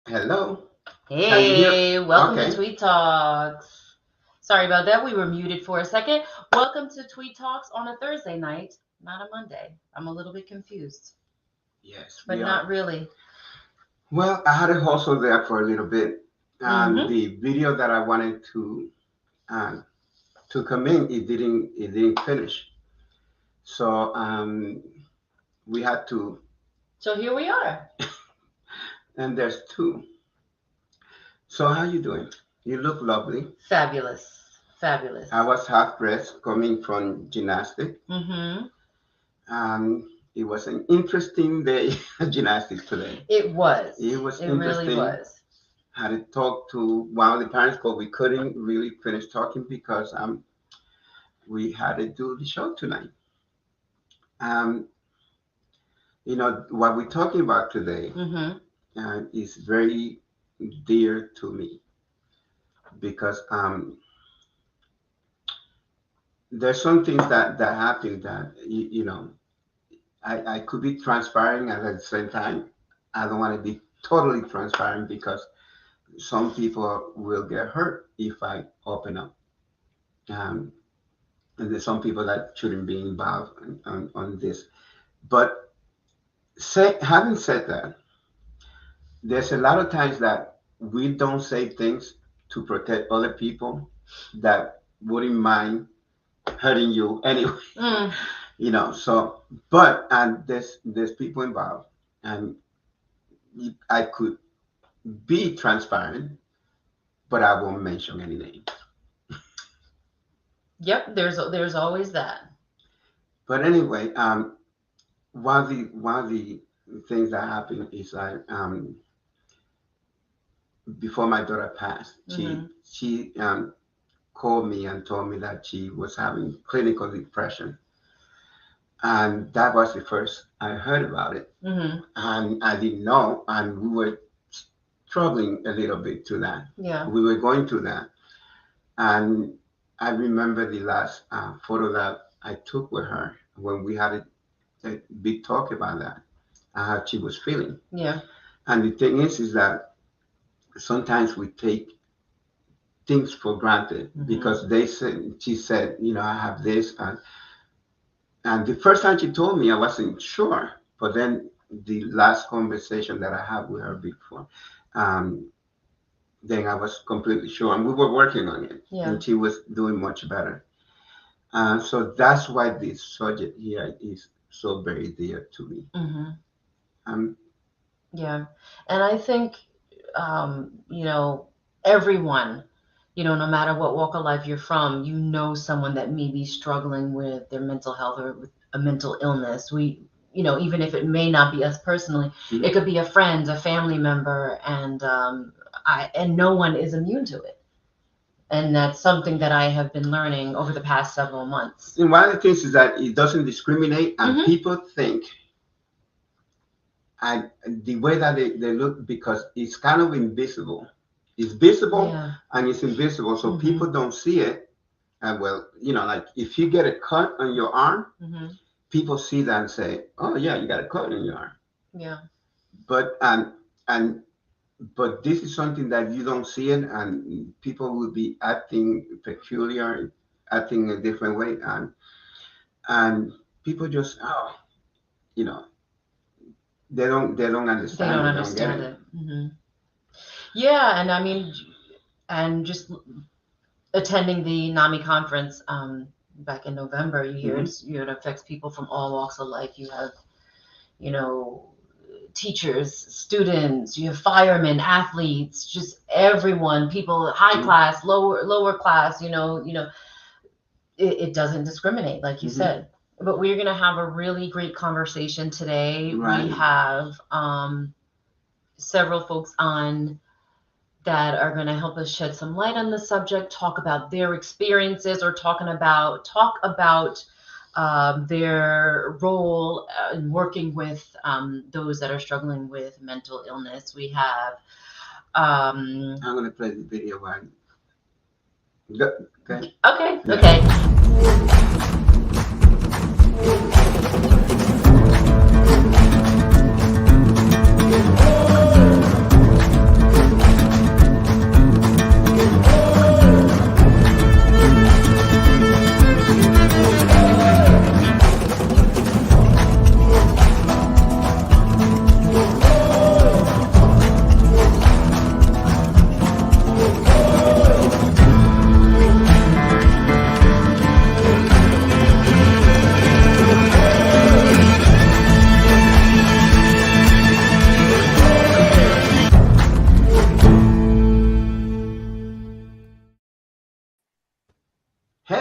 Hello. Can you hear? Hey, welcome to Okay. Tweed Talks. Sorry about that. We were muted for a second. Welcome to Tweed Talks on a Thursday night, not a Monday. I'm a little bit confused, Yes, but we are. not really. Well, I had a hustle there for a little bit, and Mm-hmm. the video that I wanted uh, to come in, it didn't finish. So we had to, So here we are. and there's two. So how you doing? You look lovely. Fabulous. Fabulous. I was half dressed coming from gymnastics. Mm-hmm. It was an interesting day at gymnastics today. It was. It was It really interesting. was. Had to talk to one of the parents, but we couldn't really finish talking because we had to do the show tonight. Um, what we're talking about today Mm-hmm. is very dear to me because there's some things that happen that I could be transparent and at the same time I don't want to be totally transparent because some people will get hurt if I open up. Um, and there's some people that shouldn't be involved on this. But having said that, there's a lot of times that we don't say things to protect other people that wouldn't mind hurting you anyway. Mm. So but and there's people involved, and I could be transparent, but I won't mention any names. Yep. There's always that. But anyway, one of the things that happened is before my daughter passed, Mm-hmm. she called me and told me that she was having clinical depression, and that was the first I heard about it, Mm-hmm. and I didn't know, and we were struggling a little bit to that. Yeah. We were going through that, and I remember the last photo that I took with her when we had a big talk about that, how she was feeling. Yeah. And the thing is that sometimes we take things for granted Mm-hmm. because she said, I have this, and the first time she told me, I wasn't sure, but then the last conversation that I had with her before, um, then I was completely sure, and we were working on it, Yeah. and she was doing much better. So that's why this subject here is so very dear to me. Mm-hmm. Um, Yeah. And I think, everyone, no matter what walk of life you're from, someone that may be struggling with their mental health or with a mental illness. Even if it may not be us personally, it could be a friend, a family member, and no one is immune to it. And that's something that I have been learning over the past several months. and one of the things is that it doesn't discriminate, and Mhm. people think, and the way that they look, because it's kind of invisible. It's visible Yeah. and it's invisible, so Mhm. people don't see it. And well, like if you get a cut on your arm, Mm-hmm. people see that and say, "Oh yeah, you got a cut on your arm." Yeah. But and but this is something that you don't see it, and people will be acting peculiar, acting a different way, and people just you know they don't They understand don't it, they don't get understand it. it. Mm-hmm. Yeah, and I mean, and just attending the NAMI conference back in November, you hear it affects people from all walks of life. You have, you know, teachers, students, you have firemen, athletes, just everyone, people, high class, lower class. It doesn't discriminate, like you said. But we're gonna have a really great conversation today. Right. We have several folks on that are going to help us shed some light on the subject, talk about their experiences, or talk about their role in working with those that are struggling with mental illness. We have. I'm gonna play the video while. Okay. Okay. Yeah. Okay.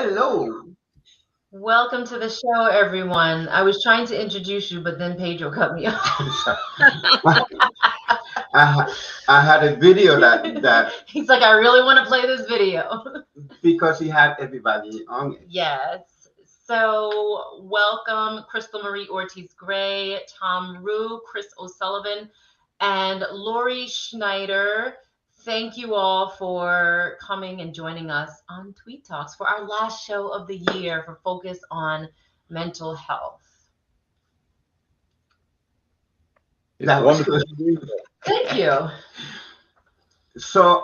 Hello. Welcome to the show, everyone. I was trying to introduce you, but then Pedro cut me off. I had a video that He's like, I really want to play this video. because he had everybody on it. Yes. So, welcome Crystal Marie Ortiz Gray, Tom Rue, Chris O'Sullivan, and Lori Schneider. Thank you all for coming and joining us on Tweed Talks for our last show of the year for focus on mental health. That was good. Thank you. So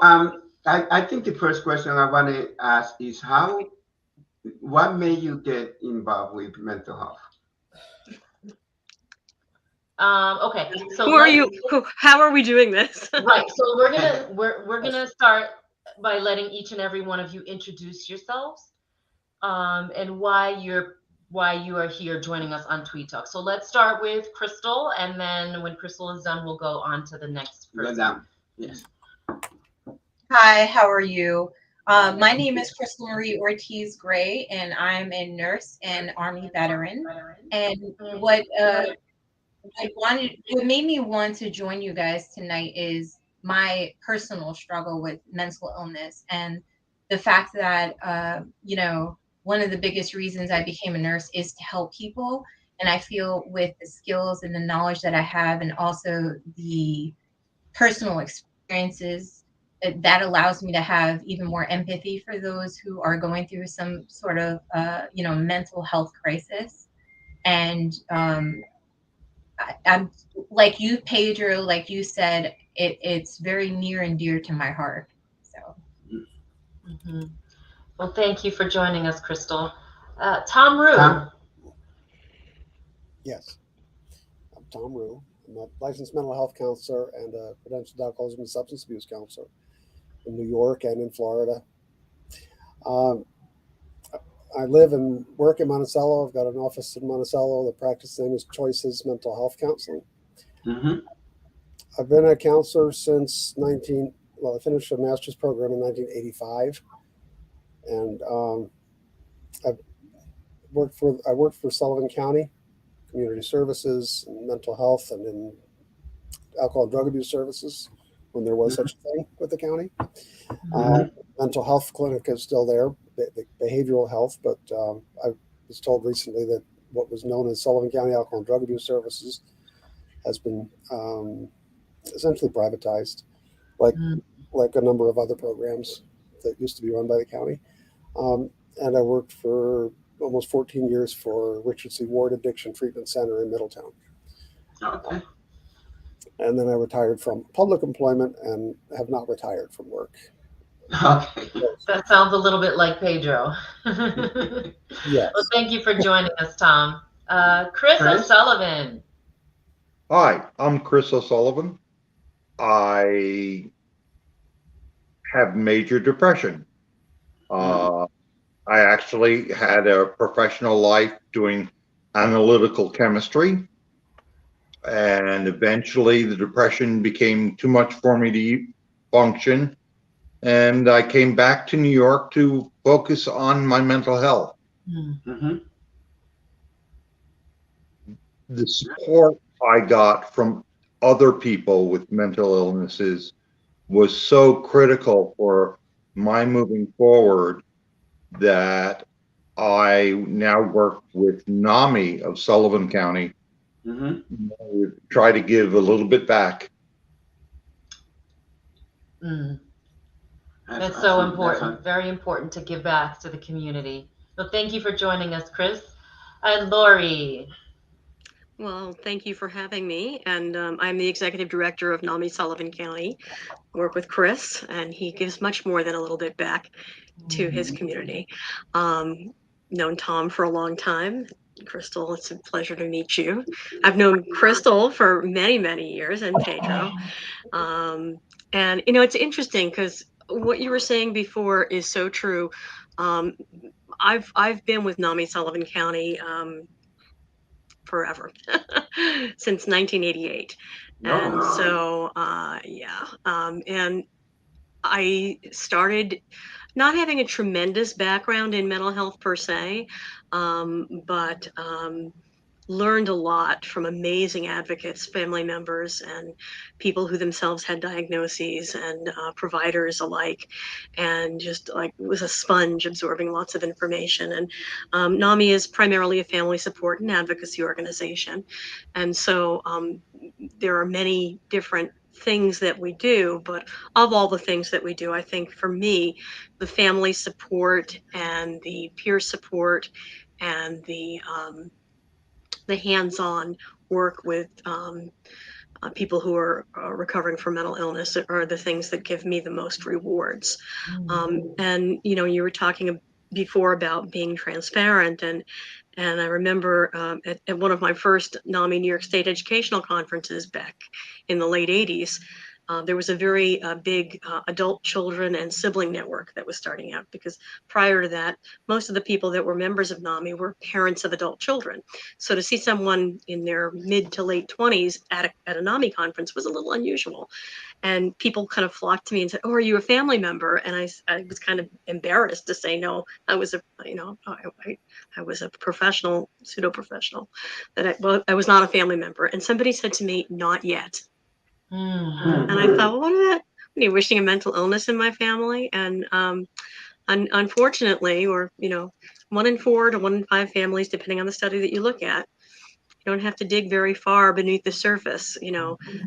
I think the first question I want to ask is what made you get involved with mental health? Okay, so Who are you? How are we doing this? Right, so we're gonna start by letting each and every one of you introduce yourselves, and why you are here joining us on Tweed Talk. So let's start with Crystal, and then when Crystal is done, we'll go on to the next person. Down. Yes. Hi, how are you? My name is Crystal Marie Ortiz Gray, and I'm a nurse and Army veteran. And what made me want to join you guys tonight is my personal struggle with mental illness and the fact that one of the biggest reasons I became a nurse is to help people. And I feel with the skills and the knowledge that I have, and also the personal experiences, that allows me to have even more empathy for those who are going through some sort of mental health crisis. And I'm like you, Pedro, like you said, it's very near and dear to my heart. So Well, thank you for joining us, Crystal. Tom Rue. Tom? Yes, I'm Tom Rue. I'm a licensed mental health counselor and a credentialed alcoholism and substance abuse counselor in New York and in Florida. I live and work in Monticello. I've got an office in Monticello. The practice name is Choices Mental Health Counseling. Mm-hmm. I've been a counselor since I finished a master's program in 1985. And I worked for Sullivan County Community Services and mental health, and in alcohol and drug abuse services when there was such a thing with the county. Mental health clinic is still there, behavioral health, but I was told recently that what was known as Sullivan County Alcohol and Drug Abuse Services has been essentially privatized, like a number of other programs that used to be run by the county. And I worked for almost 14 years for Richard C. Ward Addiction Treatment Center in Middletown. Okay. And then I retired from public employment and have not retired from work. Okay. That sounds a little bit like Pedro. Yes. Well, thank you for joining us, Tom. Chris O'Sullivan. Hi, I'm Chris O'Sullivan. I have major depression. I actually had a professional life doing analytical chemistry, and eventually the depression became too much for me to function, and I came back to New York to focus on my mental health. Mm-hmm. The support I got from other people with mental illnesses was so critical for my moving forward that I now work with NAMI of Sullivan County. Mm-hmm. Try to give a little bit back. That's so important. Very important to give back to the community. So thank you for joining us, Chris. And Lori. Well, thank you for having me. And I'm the executive director of NAMI Sullivan County. I work with Chris, and he gives much more than a little bit back to his community. Known Tom for a long time. Crystal, it's a pleasure to meet you. I've known Crystal for many, many years, and Pedro. And it's interesting because what you were saying before is so true. I've been with NAMI Sullivan County forever, since 1988. And so, and I started not having a tremendous background in mental health per se, but learned a lot from amazing advocates, family members, and people who themselves had diagnoses, and providers alike, and just like was a sponge absorbing lots of information. And NAMI is primarily a family support and advocacy organization. And so there are many different things that we do, but of all the things that we do, I think for me, the family support and the peer support and the hands-on work with people who are recovering from mental illness are the things that give me the most rewards. And you were talking before about being transparent, and I remember at one of my first NAMI New York State educational conferences back in the late 80s, there was a very big adult, children, and sibling network that was starting out, because prior to that, most of the people that were members of NAMI were parents of adult children. So to see someone in their mid to late 20s at a NAMI conference was a little unusual. And people kind of flocked to me and said, "Oh, are you a family member?" And I was kind of embarrassed to say no. I was I was a professional, pseudo professional. I was not a family member. And somebody said to me, "Not yet." And I thought, well, what are you wishing a mental illness in my family? And unfortunately, or 1 in 4 to 1 in 5 families, depending on the study that you look at, you don't have to dig very far beneath the surface,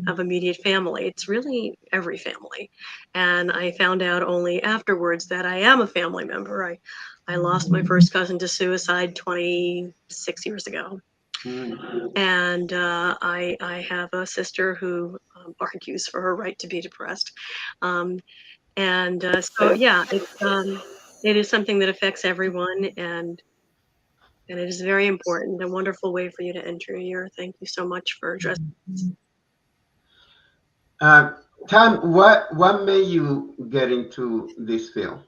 of immediate family. It's really every family. And I found out only afterwards that I am a family member. I lost my first cousin to suicide 26 years ago. And I have a sister who argues for her right to be depressed. So, yeah, it is something that affects everyone, and it is very important. A wonderful way for you to enter your year. Thank you so much for addressing this. Tom, what made you get into this field?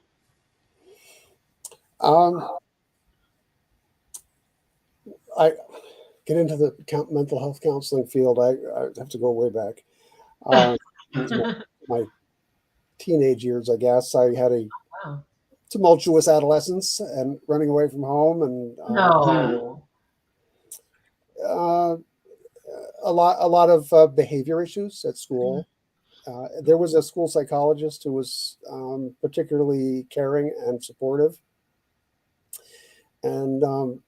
I get into the mental health counseling field. I have to go way back. My teenage years, I guess. I had a tumultuous adolescence and running away from home, and a lot of behavior issues at school. There was a school psychologist who was particularly caring and supportive, and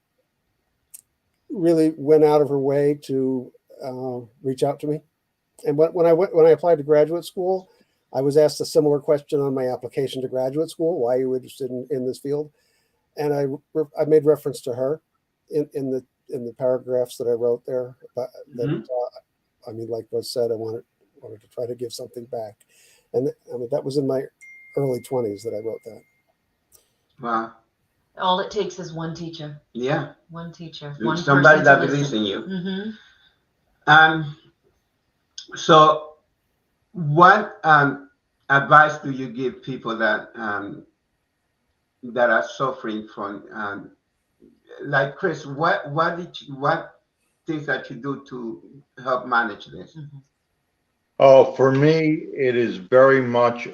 really went out of her way to reach out to me. And when I applied to graduate school, I was asked a similar question on my application to graduate school: "Why are you interested in this field?" And I made reference to her in the paragraphs that I wrote there. I mean, like was said, I wanted to try to give something back, and I mean that was in my early 20s that I wrote that. Wow. All it takes is one teacher. Yeah. One teacher. Somebody that believes in you. So what advice do you give people that that are suffering from like Chris? What things that you do to help manage this? Oh, for me, it is very much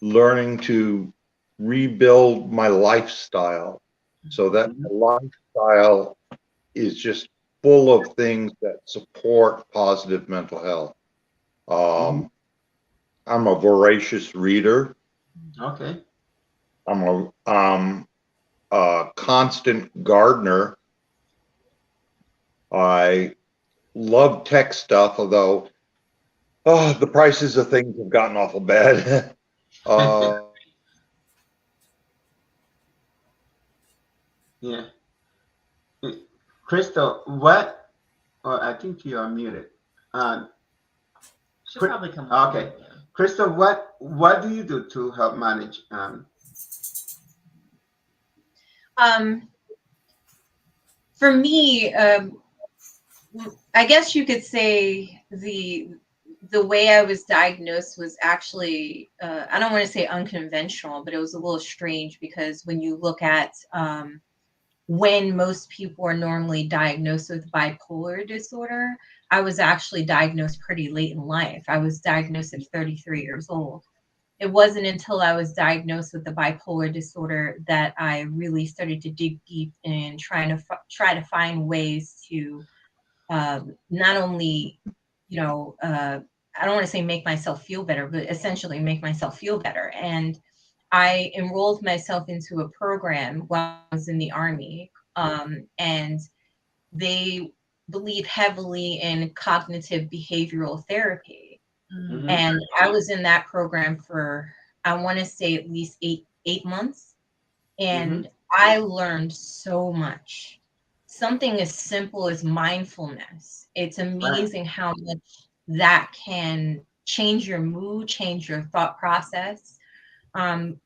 learning to rebuild my lifestyle, so that my lifestyle is just full of things that support positive mental health. I'm a voracious reader. Okay. I'm a constant gardener. I love tech stuff, although the prices of things have gotten awful bad. Yeah. Crystal, what? Oh, I think you are muted. She'll probably come up. Okay. Crystal, what do you do to help manage? For me, I guess you could say the way I was diagnosed was actually, I don't want to say unconventional, but it was a little strange, because when you look at when most people are normally diagnosed with bipolar disorder, I was actually diagnosed pretty late in life. I was diagnosed at 33 years old. it wasn't until I was diagnosed with the bipolar disorder that I really started to dig deep in try to find ways to not only, I don't want to say make myself feel better, but essentially make myself feel better. And I enrolled myself into a program while I was in the Army. And they believe heavily in cognitive behavioral therapy. Mhm. And I was in that program for, I want to say at least eight months. Mhm. And I learned so much. Something as simple as mindfulness. It's Right. amazing how much that can change your mood, change your thought process. Um,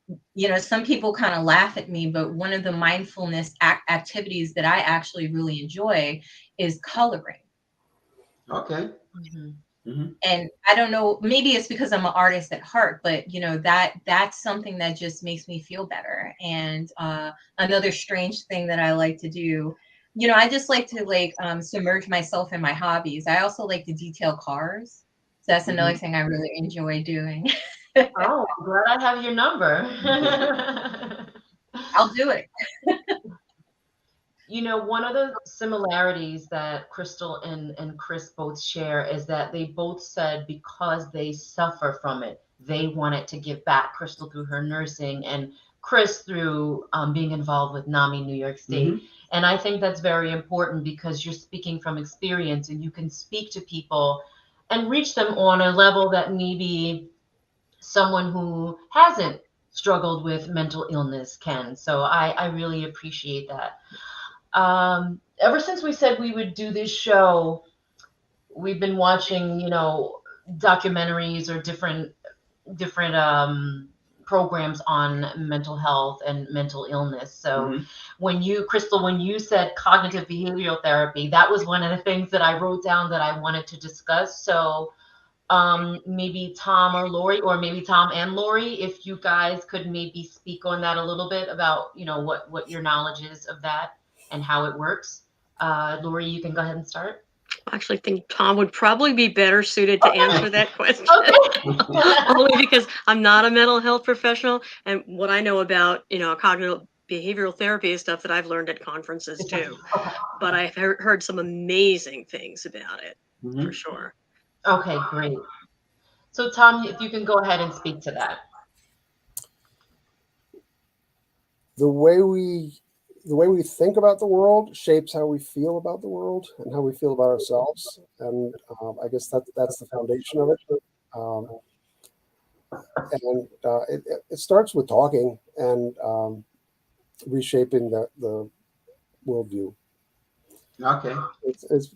some people kind of laugh at me, but one of the mindfulness activities that I actually really enjoy is coloring. Okay. Mhm. Mhm. And I don't know, maybe it's because I'm an artist at heart, but that's something that just makes me feel better. And another strange thing that I like to do, I just like to submerge myself in my hobbies. I also like to detail cars. So that's another Mhm. thing I really enjoy doing. Oh, I'm glad I have your number. I'll do it. One of the similarities that Crystal and Chris both share is that they both said because they suffer from it, they wanted to give back. Crystal through her nursing, and Chris through being involved with NAMI New York State. Mhm. And I think that's very important because you're speaking from experience and you can speak to people and reach them on a level that maybe someone who hasn't struggled with mental illness can. So I really appreciate that. Ever since we said we would do this show, we've been watching, documentaries or different programs on mental health and mental illness. So Mhm. Crystal, when you said cognitive behavioral therapy, that was one of the things that I wrote down that I wanted to discuss. So maybe Tom or Lori, or maybe Tom and Lori, if you guys could maybe speak on that a little bit about, what your knowledge is of that and how it works. Lori, you can go ahead and start. I actually think Tom would probably be better suited to answer that question. Okay. Only because I'm not a mental health professional, and what I know about cognitive behavioral therapy is stuff that I've learned at conferences too. Okay. But I've heard some amazing things about it for Mhm. sure. Okay, great. So Tom, if you can go ahead and speak to that. The way we think about the world shapes how we feel about the world and how we feel about ourselves. And I guess that's the foundation of it. Um, and it starts with talking and reshaping the worldview. Okay. It's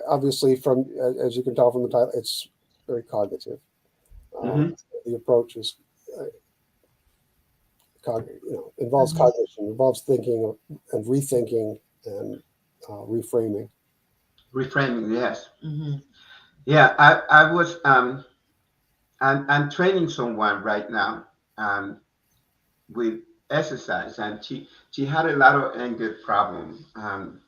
obviously from as you can tell from the title, it's very cognitive. Um, Mhm. the approach is uh, involves Mhm. cognition, involves thinking and rethinking and reframing. Reframing. Yes. Mhm. Yeah. I was I'm training someone right now with exercise, and she had a lot of anger problem. I'm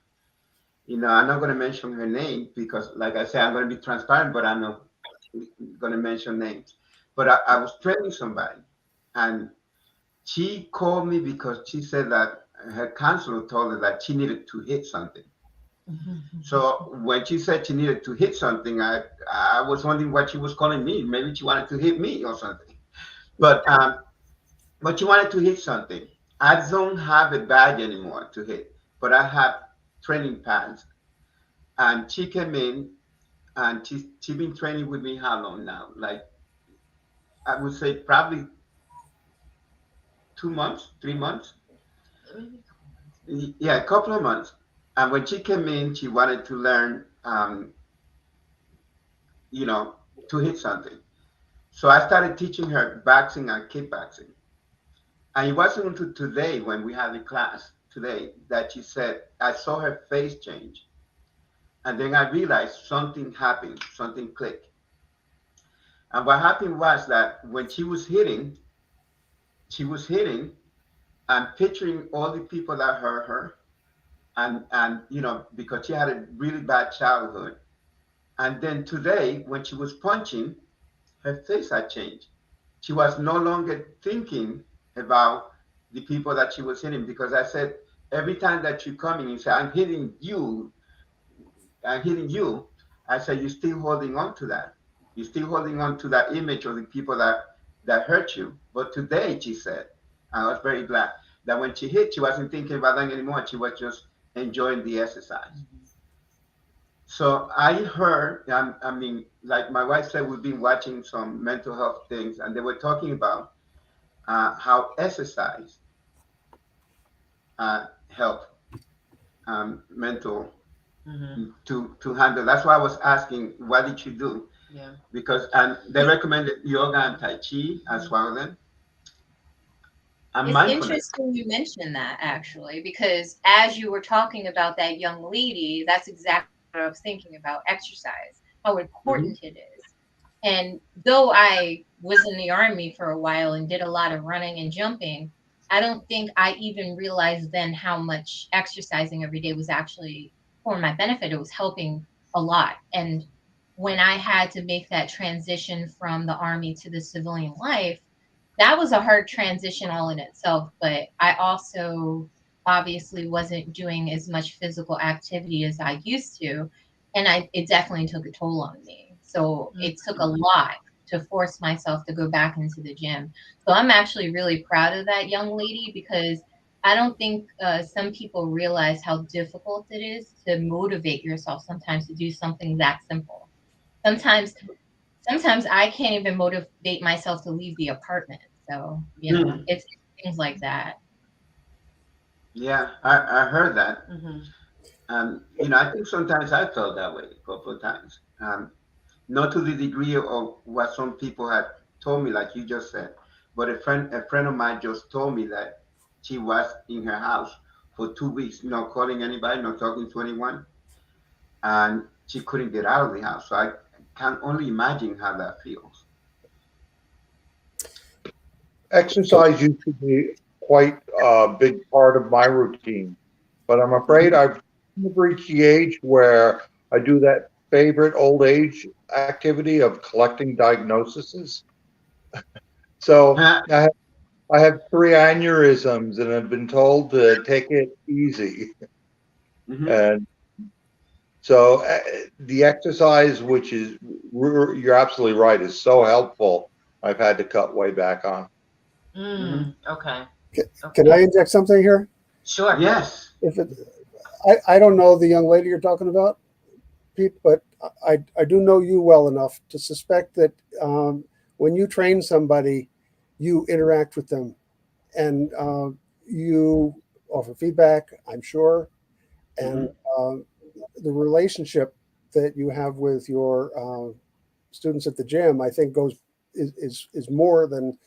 not going to mention her name because, like I said, I'm going to be transparent, but I'm not going to mention names. But I was training somebody, and she called me because she said that her counselor told her that she needed to hit something. Mhm. So when she said she needed to hit something, I was wondering what she was calling me. Maybe she wanted to hit me or something. But she wanted to hit something. I don't have a badge anymore to hit, but I have training pads. And she came in, and she been training with me how long now? Like I would say probably 2 months, 3 months. Yeah, a couple of months. And when she came in, she wanted to learn, you know, to hit something. So I started teaching her boxing and kickboxing. And it wasn't until today when we had the class today that she said, I saw her face change. And then I realized something happened, something clicked. And what happened was that when she was hitting and picturing all the people that hurt her. And because she had a really bad childhood. And then today, when she was punching, her face had changed. she was no longer thinking about the people that she was hitting, because I said, every time that you come in and say, I'm hitting you, I said, you're still holding on to that. You're still holding on to that image of the people that hurt you. But today, she said, I was very glad that when she hit, she wasn't thinking about that anymore. She was just enjoying the exercise. So I heard, I mean, like my wife said, we've been watching some mental health things, and they were talking about how exercise help mental to handle. That's why I was asking, what did you do? Yeah. Because they recommended yoga and Tai Chi as well then. And It's mindfulness. interesting you mentioned that, actually, because as you were talking about that young lady, that's exactly what I was thinking about: exercise, how important it is. And though I was in the Army for a while and did a lot of running and jumping, I don't think I even realized then how much exercising every day was actually for my benefit. It was helping a lot. And when I had to make that transition from the Army to the civilian life, that was a hard transition all in itself. But I also obviously wasn't doing as much physical activity as I used to. And it definitely took a toll on me. So it took a lot to force myself to go back into the gym. So I'm actually really proud of that young lady, because I don't think some people realize how difficult it is to motivate yourself sometimes to do something that simple. Sometimes I can't even motivate myself to leave the apartment. So, it's things like that. Yeah, I heard that. I think sometimes I felt that way a couple of times. Not to the degree of what some people had told me, like you just said, but a friend of mine just told me that she was in her house for 2 weeks, not calling anybody, not talking to anyone, and she couldn't get out of the house. So I can only imagine how that feels. Exercise used to be quite a big part of my routine, but I'm afraid I've reached the age where I do that favorite old age activity of collecting diagnoses. So I have 3 aneurysms and have been told to take it easy. And so the exercise, which is, you're absolutely right, is so helpful, I've had to cut way back on. Okay. Can I inject something here? Sure. Yes. I don't know the young lady you're talking about, Pete, but I do know you well enough to suspect that when you train somebody, you interact with them and you offer feedback, I'm sure. And the relationship that you have with your students at the gym, I think is more than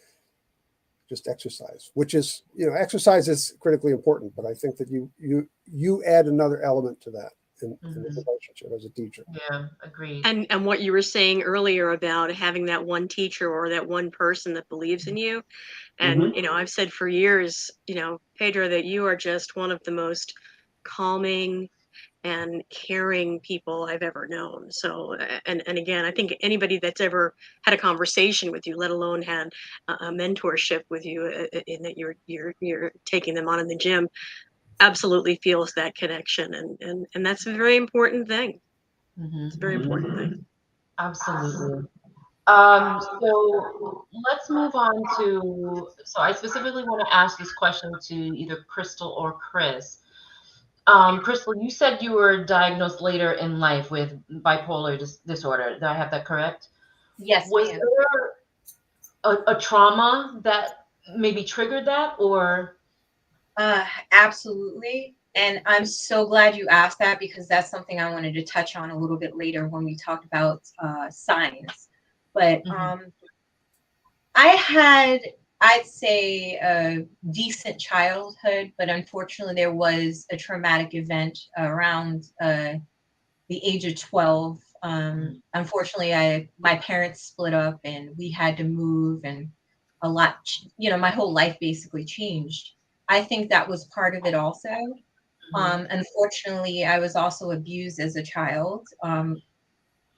just exercise, which is, exercise is critically important, but I think that you add another element to that in the relationship as a teacher. Yeah, agreed. And what you were saying earlier about having that one teacher or that one person that believes in you. And, I've said for years, Pedro, that you are just one of the most calming and caring people I've ever known. So, and again, I think anybody that's ever had a conversation with you, let alone had a mentorship with you, in that you're taking them on in the gym, absolutely feels that connection, and that's a very important thing. It's a very important thing. Absolutely. So let's move on to. So I specifically want to ask this question to either Crystal or Chris. Crystal, you said you were diagnosed later in life with bipolar disorder. Did I have that correct? Yes, Was ma'am. there a trauma that maybe triggered that, or? Absolutely. And I'm so glad you asked that, because that's something I wanted to touch on a little bit later when we talk about signs. But I had, I'd say, a decent childhood, but unfortunately there was a traumatic event around the age of 12. Unfortunately, my parents split up and we had to move, and a lot, my whole life basically changed. I think that was part of it also. Unfortunately, I was also abused as a child,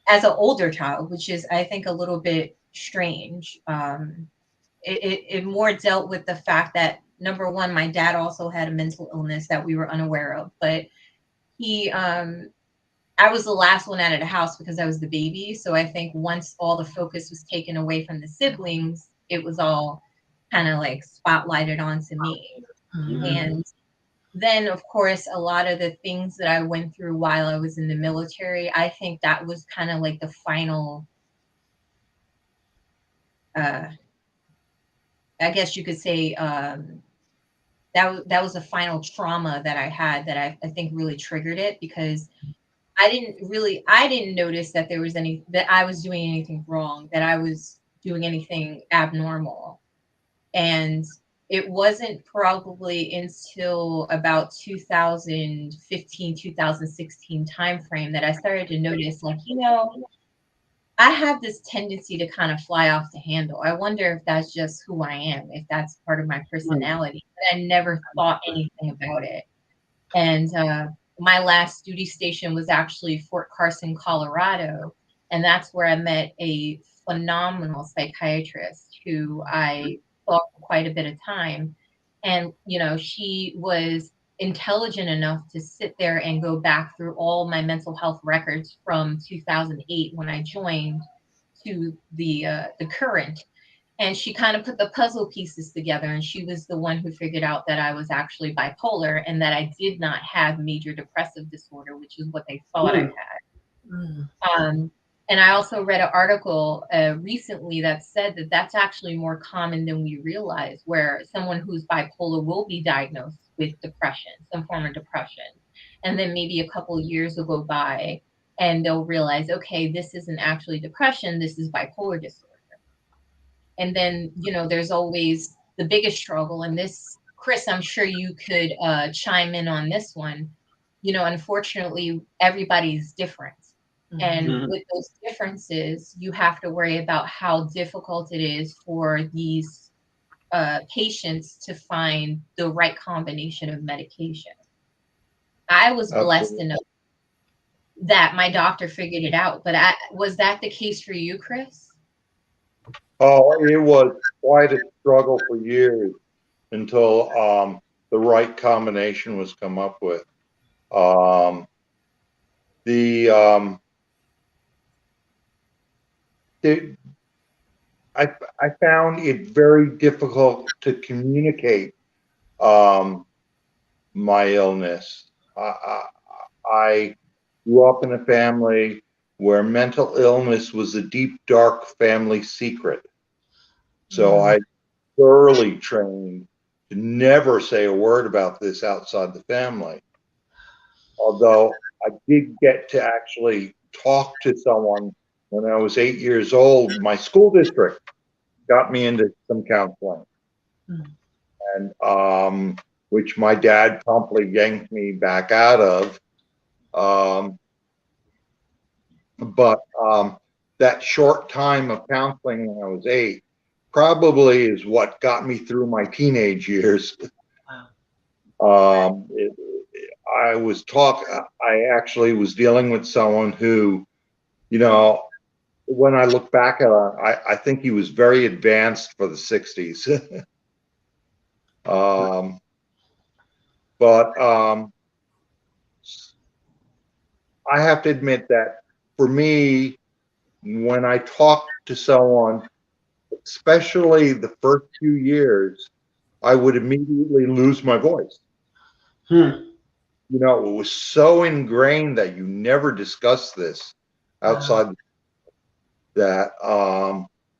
as an older child, which is, I think, a little bit strange. it more dealt with the fact that, number one, my dad also had a mental illness that we were unaware of, but he, I was the last one out of the house because I was the baby. So I think once all the focus was taken away from the siblings, it was all kind of like spotlighted onto me. Mhm. And then, of course, a lot of the things that I went through while I was in the military, I think that was kind of like the final, I guess you could say, that was the final trauma that I had that I think really triggered it, because I didn't notice that that I was doing anything wrong, that I was doing anything abnormal. And it wasn't probably until about 2015, 2016 timeframe that I started to notice, like, I have this tendency to kind of fly off the handle. I wonder if that's just who I am, if that's part of my personality. But I never thought anything about it. And my last duty station was actually Fort Carson, Colorado. And that's where I met a phenomenal psychiatrist who I saw for quite a bit of time. And, she was intelligent enough to sit there and go back through all my mental health records from 2008 when I joined to the current. And she kind of put the puzzle pieces together, and she was the one who figured out that I was actually bipolar and that I did not have major depressive disorder, which is what they thought I had. Mm. And I also read an article recently that said that that's actually more common than we realize, where someone who's bipolar will be diagnosed with depression, some form of depression. And then maybe a couple of years will go by and they'll realize, okay, this isn't actually depression, this is bipolar disorder. And then, there's always the biggest struggle. And this, Chris, I'm sure you could chime in on this one. Unfortunately, everybody's different. And with those differences, you have to worry about how difficult it is for these patients to find the right combination of medication. I was blessed enough that my doctor figured it out. But was that the case for you, Chris? Oh, it was quite a struggle for years until the right combination was come up with. I found it very difficult to communicate my illness. I grew up in a family where mental illness was a deep, dark family secret. So I thoroughly trained to never say a word about this outside the family. Although I did get to actually talk to someone when I was 8 years old. My school district got me into some counseling, and which my dad promptly yanked me back out of. But that short time of counseling when I was 8 probably is what got me through my teenage years. Wow. I actually was dealing with someone who, when I look back at it, I think he was very advanced for the 60s. But I have to admit that for me, when I talk to someone, especially the first few years, I would immediately lose my voice. It was so ingrained that you never discuss this outside that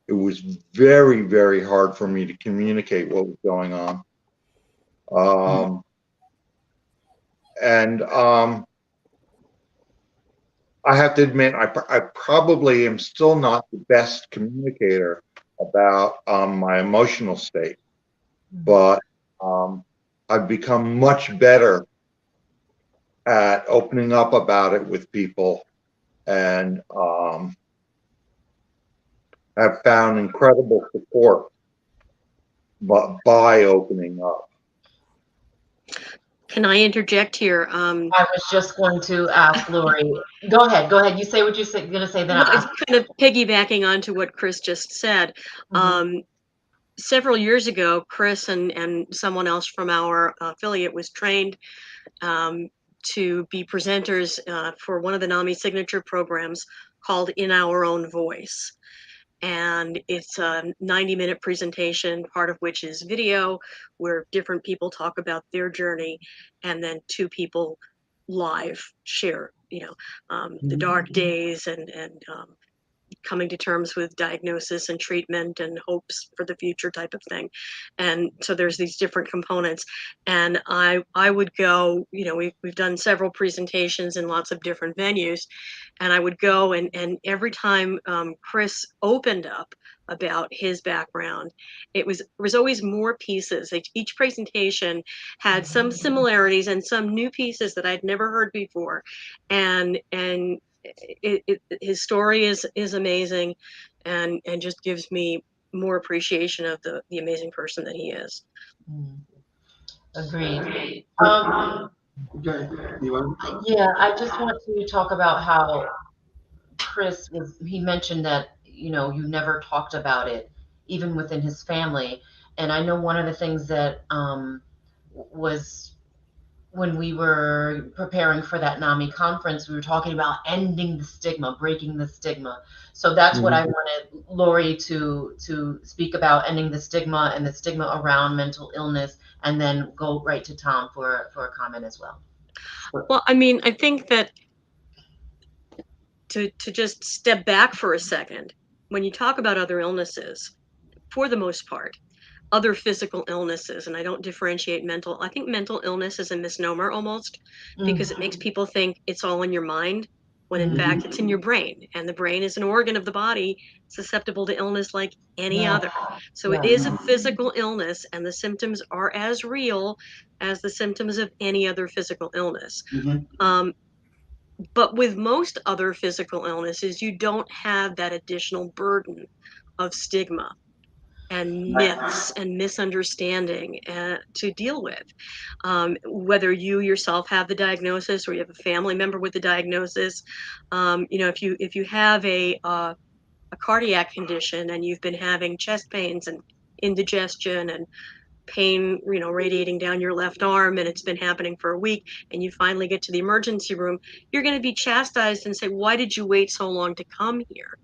it was very, very hard for me to communicate what was going on. And I have to admit, I probably am still not the best communicator about my emotional state, but I've become much better at opening up about it with people, and have found incredible support by opening up. Can I interject here? I was just going to ask Lori. Go ahead. You say what you're going to say. Then Well, it's kind of piggybacking onto what Chris just said. several years ago, Chris and someone else from our affiliate was trained to be presenters for one of the NAMI signature programs called In Our Own Voice. And it's a 90-minute presentation, part of which is video, where different people talk about their journey, and then two people live share, the dark days and coming to terms with diagnosis and treatment and hopes for the future type of thing. And so there's these different components. And I would go, we've done several presentations in lots of different venues, and I would go and every time Chris opened up about his background, it was always more pieces. Each presentation had some similarities and some new pieces that I'd never heard before. And his story is amazing, and just gives me more appreciation of the amazing person that he is. Agreed. You want? Yeah, I just want to talk about how Chris he mentioned that, you never talked about it, even within his family. And I know one of the things that was when we were preparing for that NAMI conference, we were talking about ending the stigma, breaking the stigma. So that's what I wanted Lori to speak about, ending the stigma and the stigma around mental illness, and then go right to Tom for a comment as well. Well, I mean, I think that to just step back for a second, when you talk about other illnesses, for the most part, other physical illnesses, and I don't differentiate I think mental illness is a misnomer almost, because it makes people think it's all in your mind, when in fact it's in your brain, and the brain is an organ of the body susceptible to illness like any other. So it is a physical illness, and the symptoms are as real as the symptoms of any other physical illness. But with most other physical illnesses, you don't have that additional burden of stigma and myths and misunderstanding to deal with. Whether you yourself have the diagnosis or you have a family member with the diagnosis, if you have a cardiac condition and you've been having chest pains and indigestion and pain, radiating down your left arm, and it's been happening for a week, and you finally get to the emergency room, you're going to be chastised and say, why did you wait so long to come here?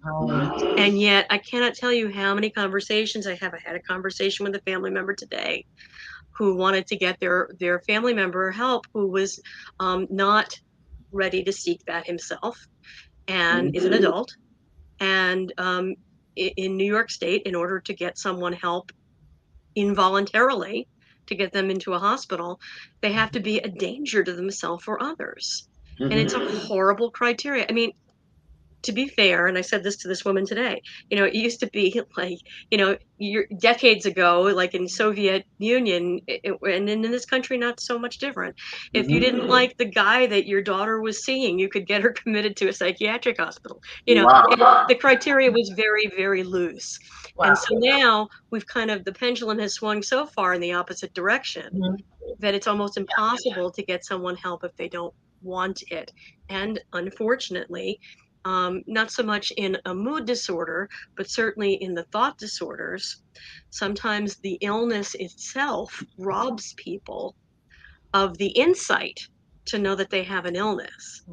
And yet I cannot tell you how many conversations I have. I had a conversation with a family member today who wanted to get their family member help, who was not ready to seek that himself, and is an adult. And in New York State, in order to get someone help involuntarily, to get them into a hospital, they have to be a danger to themselves or others. And it's a horrible criteria. I mean, to be fair, and I said this to this woman today, it used to be like, decades ago, like in Soviet Union, and in this country, not so much different. If you didn't like the guy that your daughter was seeing, you could get her committed to a psychiatric hospital. The criteria was very, very loose. Wow. And so now we've the pendulum has swung so far in the opposite direction that it's almost impossible to get someone help if they don't want it. And unfortunately, not so much in a mood disorder, but certainly in the thought disorders, sometimes the illness itself robs people of the insight to know that they have an illness.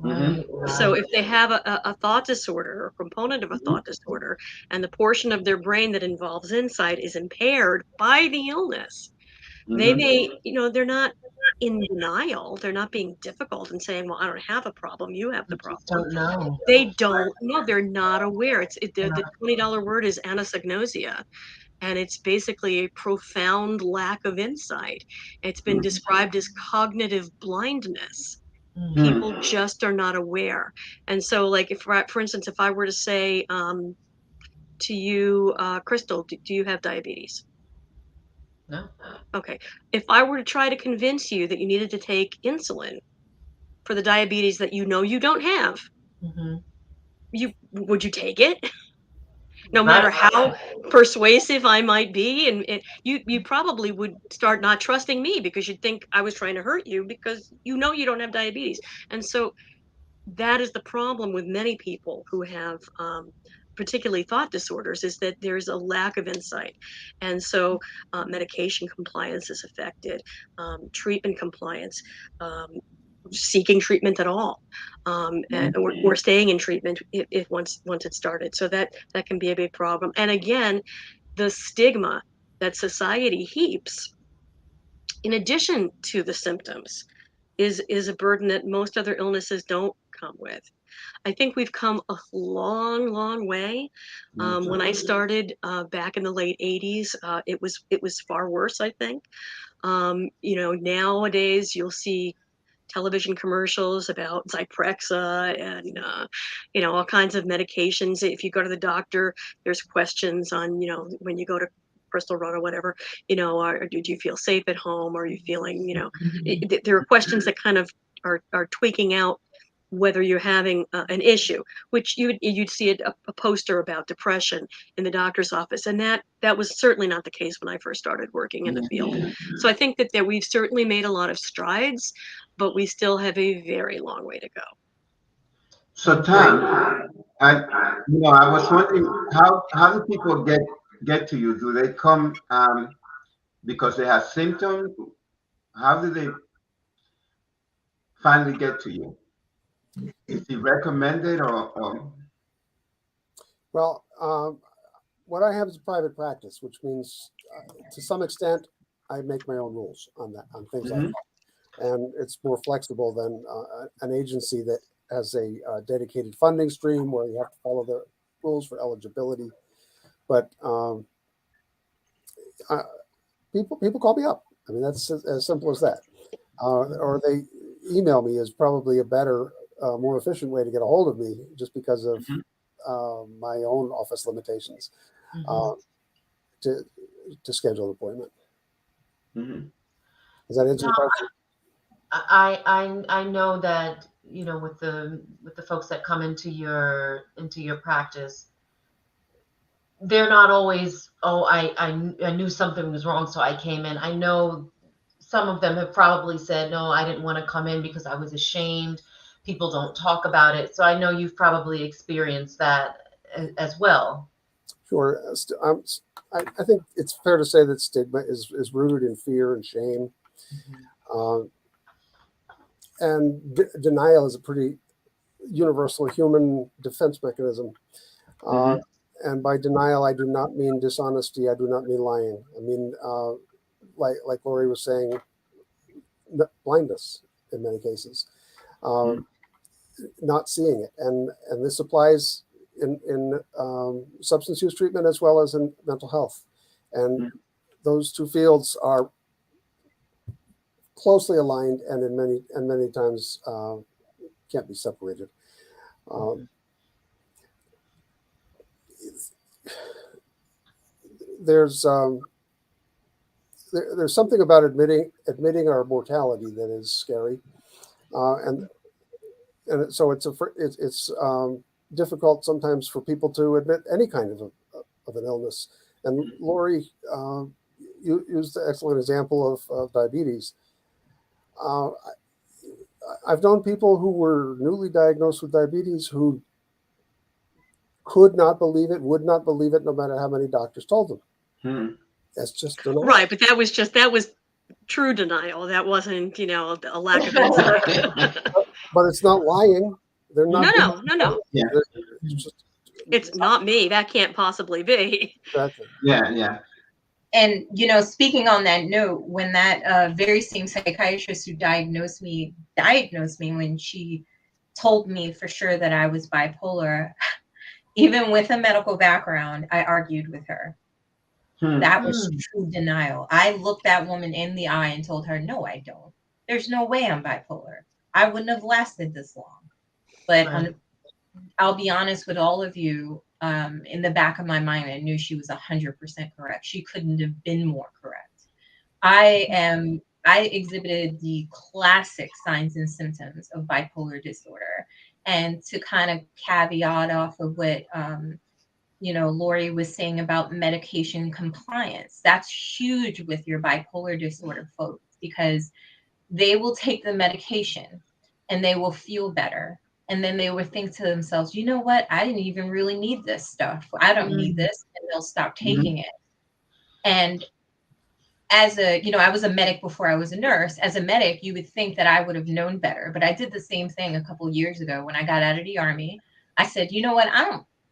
So if they have a thought disorder or a component of a thought disorder, and the portion of their brain that involves insight is impaired by the illness, they may, they're not in denial. They're not being difficult and saying, well, I don't have a problem. You have the problem. Don't know. They don't know. They're not aware. The $20 word is anosognosia. And it's basically a profound lack of insight. It's been described as cognitive blindness. People just are not aware. And so, like, for instance, if I were to say to you, Crystal, do you have diabetes? No. Okay. If I were to try to convince you that you needed to take insulin for the diabetes that you don't have, would you take it? No matter how persuasive I might be, and you probably would start not trusting me because you'd think I was trying to hurt you because you don't have diabetes. And so that is the problem with many people who have particularly thought disorders, is that there's a lack of insight. And so medication compliance is affected, treatment compliance, seeking treatment at all, or staying in treatment if once it's started. So that can be a big problem. And again, the stigma that society heaps in addition to the symptoms is a burden that most other illnesses don't come with. I think we've come a long way. When I started back in the late 80s, it was far worse, I think. Nowadays you'll see television commercials about Zyprexa and all kinds of medications. If you go to the doctor, there's questions on, when you go to Bristol Run or whatever, do you feel safe at home? Are you feeling, there are questions that kind of are tweaking out whether you're having an issue, which you'd see a poster about depression in the doctor's office. And that was certainly not the case when I first started working in the field. So I think that we've certainly made a lot of strides, but we still have a very long way to go. So Tom, I was wondering, how do people get to you? Do they come because they have symptoms? How do they finally get to you? Is he recommended or? Well, what I have is a private practice, which means to some extent I make my own rules on things like that. And it's more flexible than an agency that has a dedicated funding stream where you have to follow the rules for eligibility. But people call me up. I mean, that's as simple as that. Or they email me is probably a better, more efficient way to get a hold of me, just because of my own office limitations to schedule an appointment. Does that answer your question? I know that, with the folks that come into your practice, they're not always, I knew something was wrong, so I came in. I know some of them have probably said, no, I didn't want to come in because I was ashamed. People don't talk about it. So I know you've probably experienced that as well. Sure. I think it's fair to say that stigma is rooted in fear and shame. And denial is a pretty universal human defense mechanism. And by denial, I do not mean dishonesty. I do not mean lying. I mean, like Lori was saying, blindness in many cases, not seeing it. And this applies in substance use treatment as well as in mental health. And those two fields are closely aligned and in many times can't be separated. There's something about admitting our mortality that is scary, and so it's difficult sometimes for people to admit any kind of an illness. And Lori used the excellent example of diabetes. I've known people who were newly diagnosed with diabetes who could not believe it, would not believe it, no matter how many doctors told them. That's just denial. Right, but that was true denial. That wasn't, a lack of insight. But it's not lying. They're not. No. Yeah. It's not me. That can't possibly be. Exactly. Yeah. And, speaking on that note, when that very same psychiatrist who diagnosed me when she told me for sure that I was bipolar, even with a medical background, I argued with her. That was true denial. I looked that woman in the eye and told her, no, I don't. There's no way I'm bipolar. I wouldn't have lasted this long. But I'll be honest with all of you. In the back of my mind, I knew she was 100% correct. She couldn't have been more correct. I exhibited the classic signs and symptoms of bipolar disorder. And to kind of caveat off of what, Lori was saying about medication compliance, that's huge with your bipolar disorder folks, because they will take the medication and they will feel better. And then they would think to themselves, you know what? I didn't even really need this stuff. I don't need this. And they'll stop taking it. And as a, you know, I was a medic before I was a nurse. As a medic, you would think that I would have known better. But I did the same thing a couple of years ago when I got out of the Army. I said, you know what?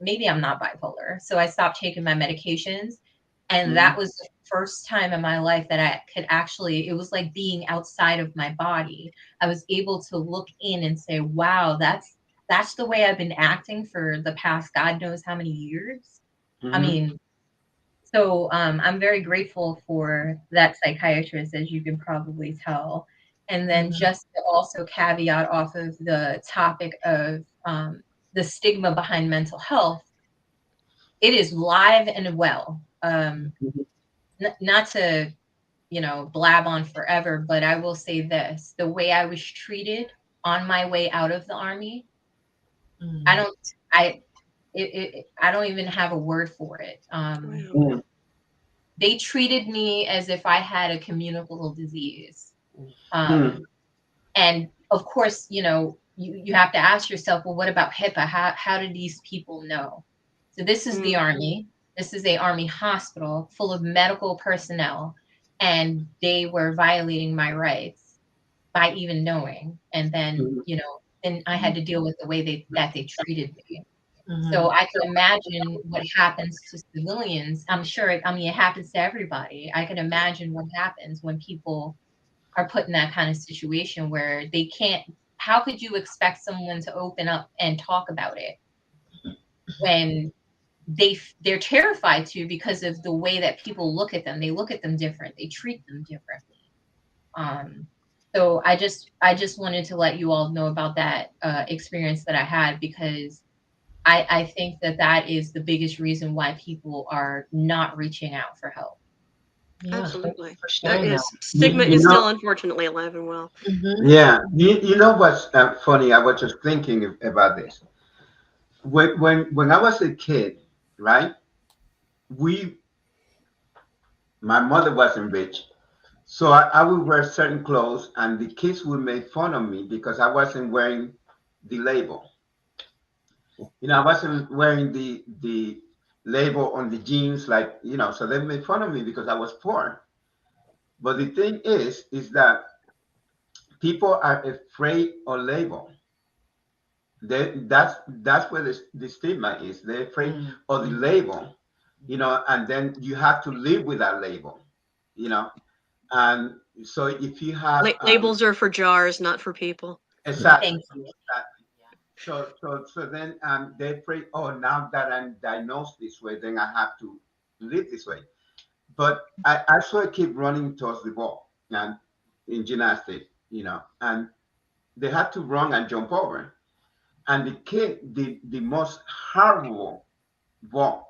Maybe I'm not bipolar. So I stopped taking my medications. And that was the first time in my life that I could actually, it was like being outside of my body. I was able to look in and say, wow, that's the way I've been acting for the past God knows how many years. I mean, so I'm very grateful for that psychiatrist, as you can probably tell. And then just to also caveat off of the topic of the stigma behind mental health, it is live and well. Not to, you know, blab on forever, but I will say this: the way I was treated on my way out of the Army, I don't even have a word for it. They treated me as if I had a communicable disease. And of course, you know, you have to ask yourself, well, what about HIPAA? How do these people know? So this is the Army. This is a Army hospital full of medical personnel, and they were violating my rights by even knowing. And then, you know, and I had to deal with the way that they treated me. So I can imagine what happens to civilians. I'm sure, it happens to everybody. I can imagine what happens when people are put in that kind of situation where they can't. How could you expect someone to open up and talk about it when they're terrified to, because of the way that people look at them? They look at them different. They treat them differently. So I just wanted to let you all know about that experience that I had, because I think that is the biggest reason why people are not reaching out for help. Yeah, Absolutely. for sharing that. Stigma is still unfortunately alive and well. Yeah, you know what's funny? I was just thinking about this. When I was a kid, right? My mother wasn't rich, so I would wear certain clothes, and the kids would make fun of me because I wasn't wearing the label. You know, I wasn't wearing the label on the jeans, like, you know. So they made fun of me because I was poor. But the thing is that people are afraid of label. That's where the stigma is. They're afraid of the label, you know, and then you have to live with that label, you know. And so if you have Labels are for jars, not for people. exactly, Thank you. exactly. So then they're afraid, oh, now that I'm diagnosed this way, then I have to live this way. But I saw a kid running towards the ball and in gymnastics, you know, and they had to run and jump over. And the kid did the most horrible walk.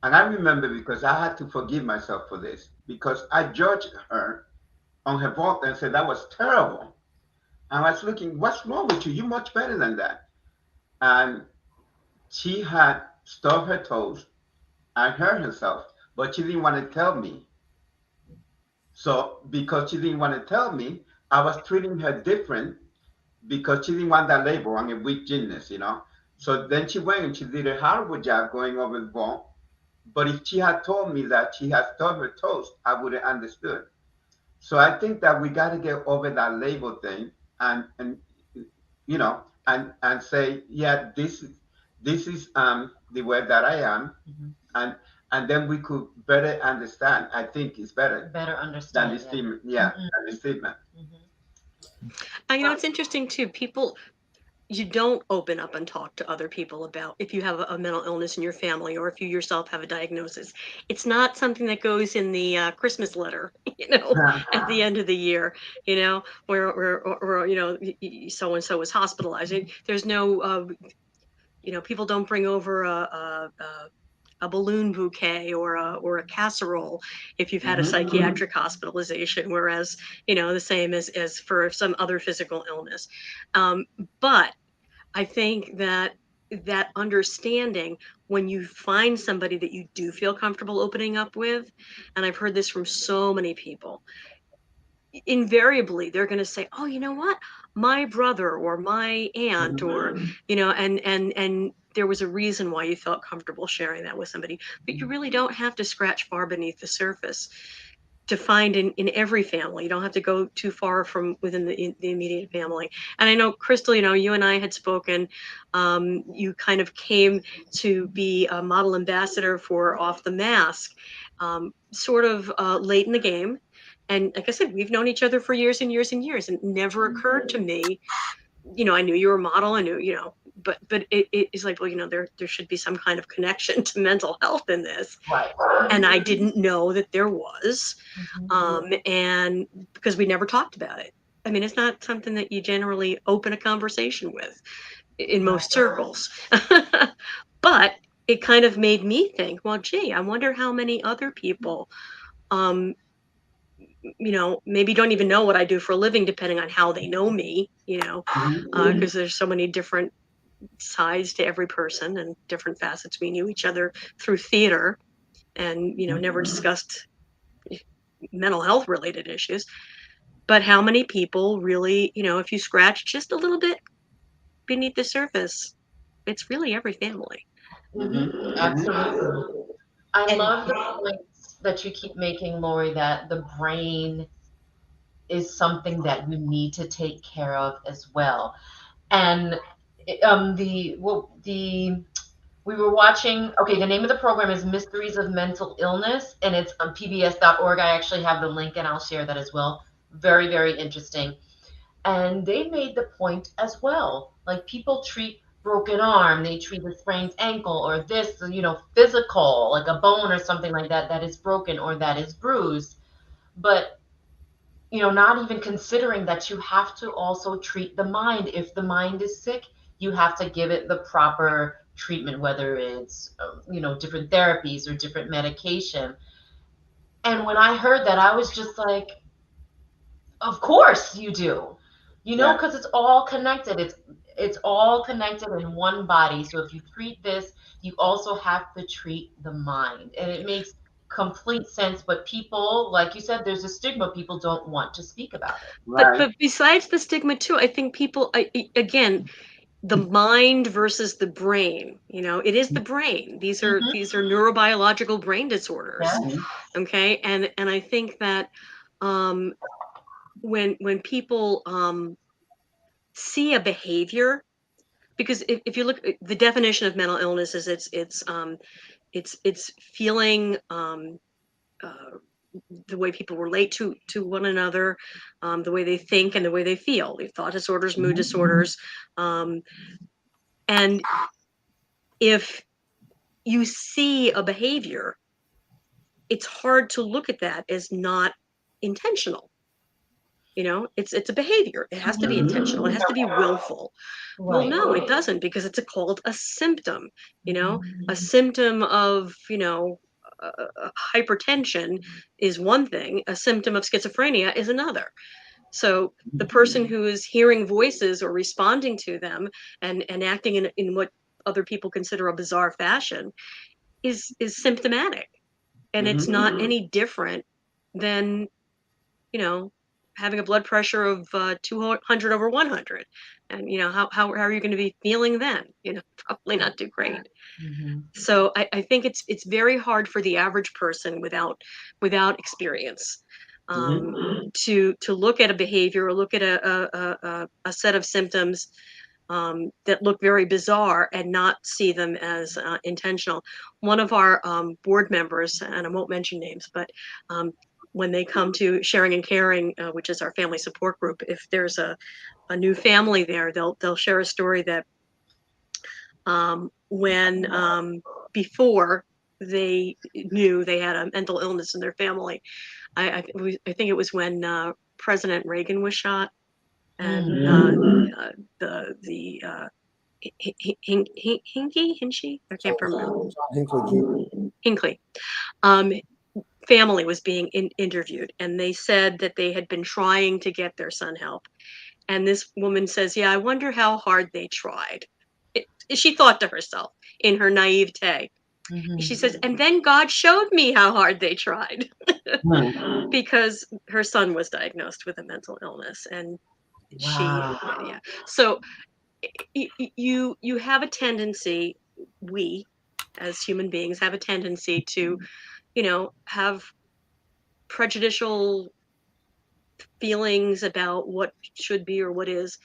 And I remember because I had to forgive myself for this because I judged her on her walk and said that was terrible. And I was looking, what's wrong with you? You're much better than that. And she had stubbed her toes and hurt herself, but she didn't want to tell me. So because she didn't want to tell me, I was treating her different because she didn't want that label. I'm a weak gymnast, you know. So then she went and she did a horrible job going over the ball. But if she had told me that she had stubbed her toes, I would have understood. So I think that we got to get over that label thing and you know and say, yeah, this is the way that I am, and and then we could better understand. I think it's better Better than understand. the statement. Yeah, than the statement. And you know, it's interesting too. People, you don't open up and talk to other people about if you have a mental illness in your family or if you yourself have a diagnosis. It's not something that goes in the Christmas letter, you know, at the end of the year, you know, where you know, so and so was hospitalized. There's no, you know, people don't bring over a balloon bouquet or a casserole if you've had a psychiatric hospitalization, whereas, you know, the same as for some other physical illness. But I think that understanding, when you find somebody that you do feel comfortable opening up with, and I've heard this from so many people, invariably they're going to say, oh, you know what, my brother or my aunt, or and there was a reason why you felt comfortable sharing that with somebody. But you really don't have to scratch far beneath the surface to find in every family. You don't have to go too far from within the immediate family. And I know, Crystal, you and I had spoken. You kind of came to be a model ambassador for Off the Mask, sort of late in the game. And like I said, we've known each other for years and years and years, and it never occurred to me, I knew you were a model, I knew, but it's like, well, there should be some kind of connection to mental health in this. Right. And I didn't know that there was, and because we never talked about it. I mean, it's not something that you generally open a conversation with in most circles. But it kind of made me think, well, gee, I wonder how many other people, maybe don't even know what I do for a living, depending on how they know me, because there's so many different sides to every person and different facets. We knew each other through theater and, never discussed mental health related issues. But how many people really, if you scratch just a little bit beneath the surface, it's really every family. Absolutely. I And- love the points that you keep making, Lori, that the brain is something that you need to take care of as well. And we were watching, okay, the name of the program is Mysteries of Mental Illness, and it's on pbs.org. I actually have the link, and I'll share that as well. Very, very interesting. And they made the point as well. Like, people treat broken arm, they treat a sprained ankle, or this, physical, like a bone or something like that, that is broken or that is bruised. But, not even considering that you have to also treat the mind. If the mind is sick, you have to give it the proper treatment, whether it's, different therapies or different medication. And when I heard that, I was just like, of course you do, Yeah. because it's all connected. It's all connected in one body. So if you treat this, you also have to treat the mind. And it makes complete sense. But people, like you said, there's a stigma. People don't want to speak about it. Right. But besides the stigma too, I think people, again, the mind versus the brain, it is the brain. These are neurobiological brain disorders. Yeah. Okay. And I think that when people see a behavior, because if you look, the definition of mental illness is it's feeling the way people relate to one another, the way they think and the way they feel. Thought disorders, mood disorders, and if you see a behavior, it's hard to look at that as not intentional. It's a behavior. It has to be intentional. It has to be willful. Well, Right. no, it doesn't, because it's called a symptom. A symptom of hypertension is one thing. A symptom of schizophrenia is another. So the person who is hearing voices or responding to them and acting in what other people consider a bizarre fashion is symptomatic, and it's not any different than having a blood pressure of 200 over 100. And how are you going to be feeling then? Probably not too great. So I think it's very hard for the average person without experience to look at a behavior or look at a set of symptoms that look very bizarre and not see them as intentional. One of our board members, and I won't mention names, but when they come to Sharing and Caring, which is our family support group, if there's a new family there, they'll share a story that when before they knew they had a mental illness in their family, I think it was when President Reagan was shot, and the Hinckley, I can't remember. Hinckley family was being interviewed, and they said that they had been trying to get their son help. And this woman says, yeah, I wonder how hard they tried. She thought to herself in her naivete, She says, and then God showed me how hard they tried because her son was diagnosed with a mental illness, and Wow. yeah. So you have a tendency, we as human beings have a tendency to, have prejudicial feelings about what should be or what is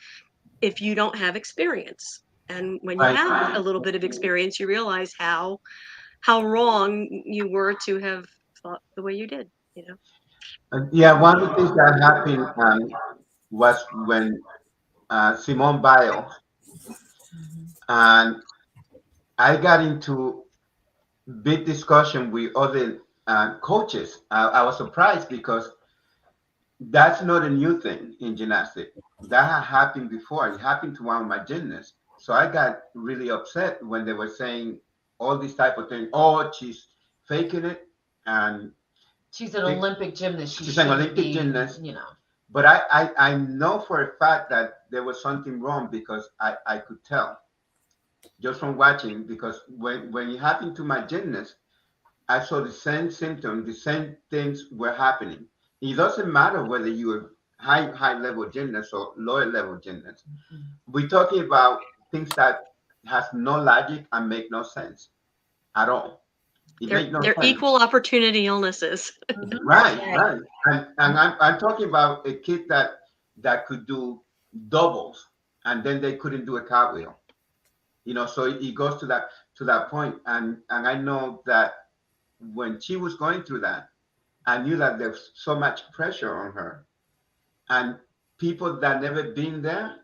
if you don't have experience. And when you Right. have a little bit of experience, you realize how wrong you were to have thought the way you did. Yeah, one of the things that happened was when Simone Biles, and I got into big discussion with other coaches. I was surprised because that's not a new thing in gymnastics. That had happened before. It happened to one of my gymnasts. So I got really upset when they were saying all these type of things. Oh, she's faking it, and She's an Olympic gymnast. She she's an shouldn't Olympic be, gymnast. you know. But I know for a fact that there was something wrong because I could tell just from watching, because when it happened to my gymnast, I saw the same symptoms, the same things were happening. It doesn't matter whether you're high level gymnast or lower level gymnast. We're talking about things that has no logic and make no sense at all. It They're makes no they're sense. equal opportunity illnesses. Right, right. And I'm talking about a kid that could do doubles and then they couldn't do a cartwheel. So it goes to that point. And I know that when she was going through that, I knew that there's so much pressure on her. And people that never been there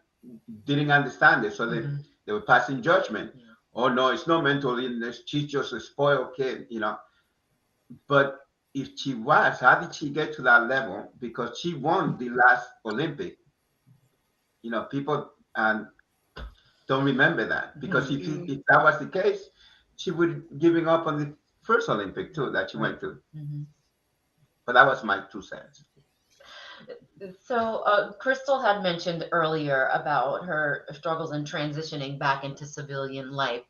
didn't understand it. So they were passing judgment. Oh no, it's no mental illness. She's just a spoiled kid. But if she was, how did she get to that level? Because she won the last Olympic. People don't remember that. Because if that was the case, she would giving up on the first Olympic too that she went to. But that was my 2 cents. So, Crystal had mentioned earlier about her struggles in transitioning back into civilian life.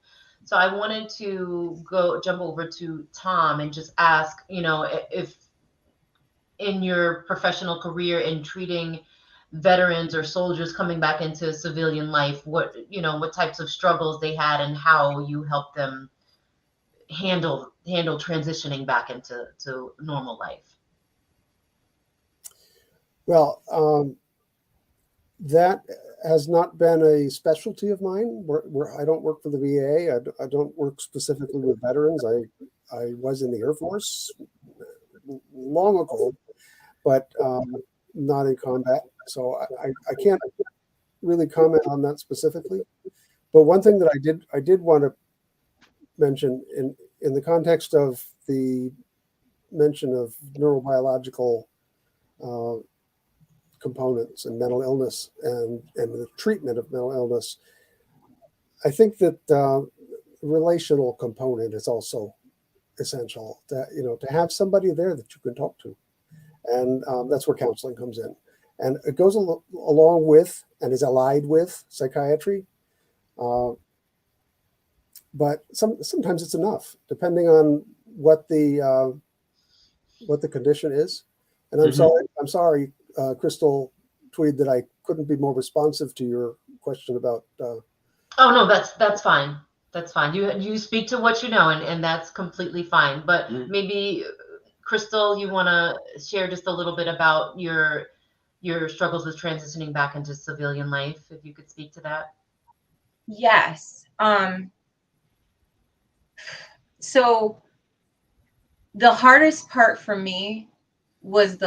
So I wanted to jump over to Tom and just ask, if in your professional career in treating veterans or soldiers coming back into civilian life, what types of struggles they had and how you helped them handle transitioning back into normal life. Well, that has not been a specialty of mine. I don't work for the VA. I don't work specifically with veterans. I was in the Air Force long ago, but not in combat. So I can't really comment on that specifically. But one thing that I did want to mention in the context of the mention of neurobiological components and mental illness and the treatment of mental illness, I think that the relational component is also essential. To have somebody there that you can talk to, and that's where counseling comes in, and it goes along with and is allied with psychiatry. But sometimes it's enough, depending on what the condition is. And I'm sorry, Crystal Tweed, that I couldn't be more responsive to your question about. Oh no, that's fine. That's fine. You speak to what you know, and that's completely fine. But maybe, Crystal, you want to share just a little bit about your struggles with transitioning back into civilian life, if you could speak to that. Yes. So the hardest part for me was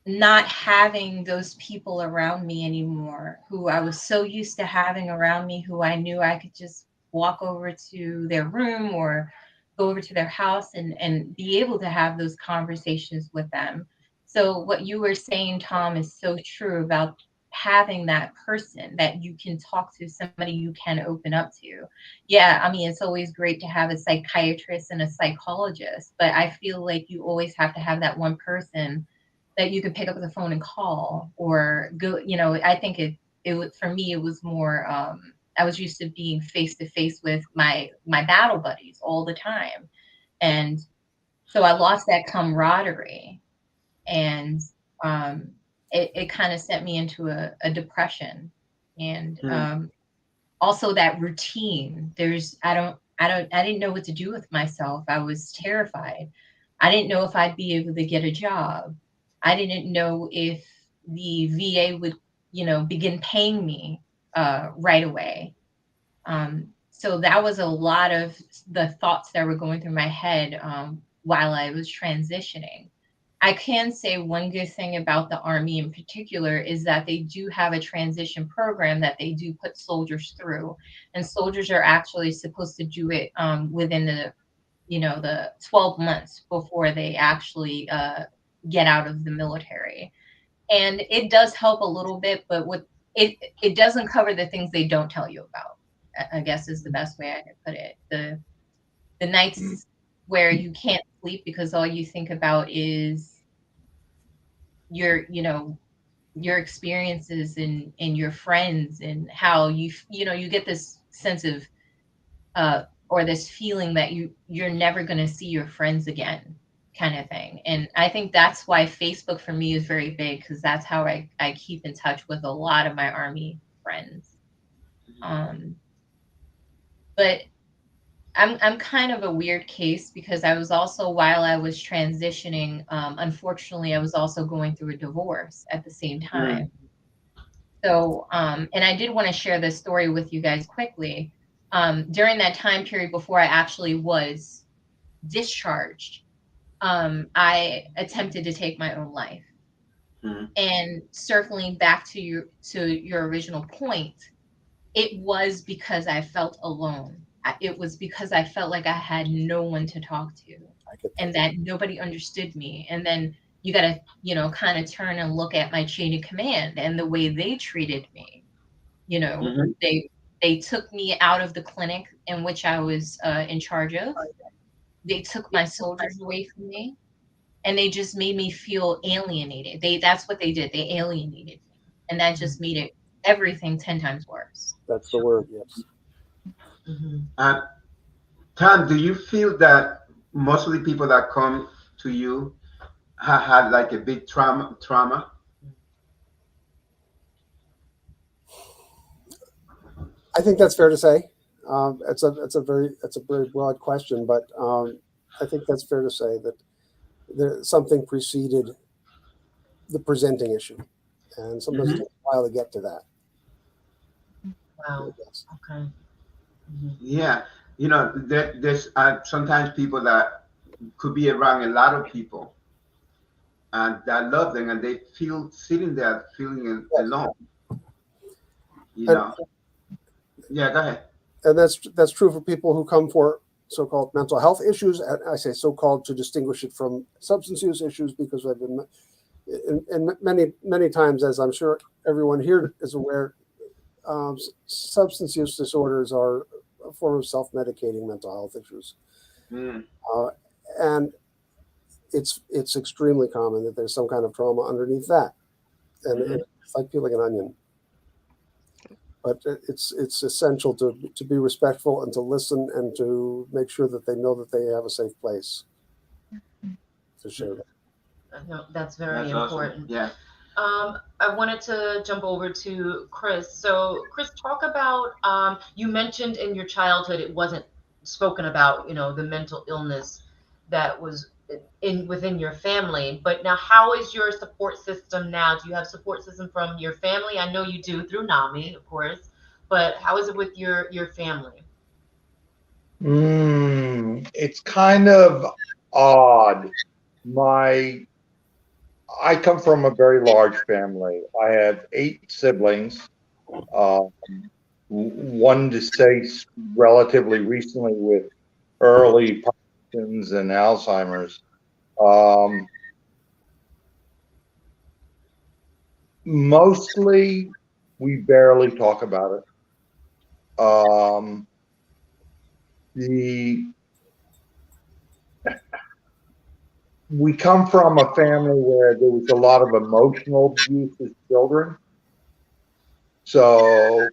not having those people around me anymore who I was so used to having around me, who I knew I could just walk over to their room or go over to their house and be able to have those conversations with them. So what you were saying, Tom, is so true about having that person that you can talk to, somebody you can open up to. Yeah, I mean, it's always great to have a psychiatrist and a psychologist, but I feel like you always have to have that one person that you could pick up the phone and call or go. I think it was, for me, it was more I was used to being face to face with my battle buddies all the time, and so I lost that camaraderie, and it kind of sent me into a depression, and also that routine. I didn't know what to do with myself. I was terrified. I didn't know if I'd be able to get a job. I didn't know if the VA would, begin paying me right away. So that was a lot of the thoughts that were going through my head while I was transitioning. I can say one good thing about the Army in particular is that they do have a transition program that they do put soldiers through, and soldiers are actually supposed to do it within the 12 months before they actually get out of the military. And it does help a little bit, but it doesn't cover the things they don't tell you about, I guess is the best way I could put it. The nights where you can't sleep because all you think about is your experiences and your friends, and how you get this sense of or this feeling that you're never going to see your friends again, kind of thing. And I think that's why Facebook for me is very big, because that's how I keep in touch with a lot of my Army friends. But I'm kind of a weird case, because I was also, while I was transitioning, unfortunately, I was also going through a divorce at the same time. So, and I did want to share this story with you guys quickly. During that time period before I actually was discharged, I attempted to take my own life. And circling back to your original point, it was because I felt alone. It was because I felt like I had no one to talk to, and that nobody understood me. And then you got to, kind of turn and look at my chain of command and the way they treated me. They took me out of the clinic in which I was in charge of. They took my soldiers away from me, and they just made me feel alienated. That's what they did. They alienated me, and that just made everything 10 times worse. That's the word, yes. Tom, do you feel that most of the people that come to you have had like a big trauma? I think that's fair to say. It's a very broad question, but I think that's fair to say that something preceded the presenting issue, and sometimes it takes a while to get to that. Wow. Okay. Yeah, there's sometimes people that could be around a lot of people, and that love them, and they feel sitting there feeling alone. Yeah, go ahead. And that's true for people who come for so-called mental health issues. And I say so-called to distinguish it from substance use issues, because I've been, and many times, as I'm sure everyone here is aware, substance use disorders are a form of self-medicating mental health issues. And it's extremely common that there's some kind of trauma underneath that, and it's like peeling an onion. But it's essential to be respectful and to listen and to make sure that they know that they have a safe place to share that. No, that's very important. Awesome. Yeah. I wanted to jump over to Chris. So, Chris, talk about, you mentioned in your childhood it wasn't spoken about, the mental illness that was within your family. But now, how is your support system now? Do you have support system from your family? I know you do through NAMI, of course. But how is it with your family? It's kind of odd. I come from a very large family. I have 8 siblings. One deceased relatively recently with early Parkinson's and Alzheimer's. Mostly, we barely talk about it. We come from a family where there was a lot of emotional abuse as children. So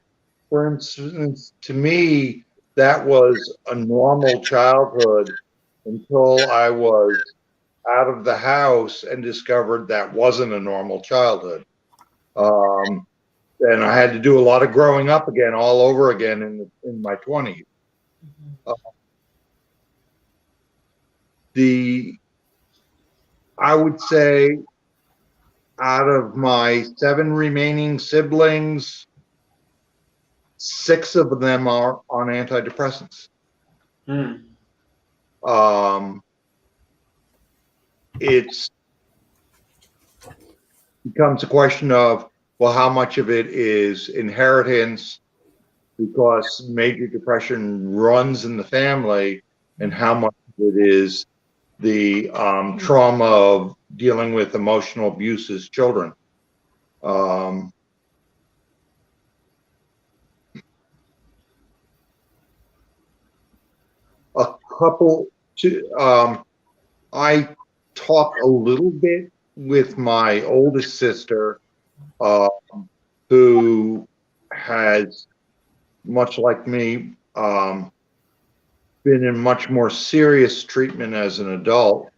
for instance, to me, that was a normal childhood until I was out of the house and discovered that wasn't a normal childhood. And I had to do a lot of growing up again, all over again in my 20s. I would say out of my 7 remaining siblings, 6 of them are on antidepressants. It's becomes a question of, well, how much of it is inheritance because major depression runs in the family, and how much of it is the trauma of dealing with emotional abuse as children. I talk a little bit with my oldest sister, who has, much like me, been in much more serious treatment as an adult.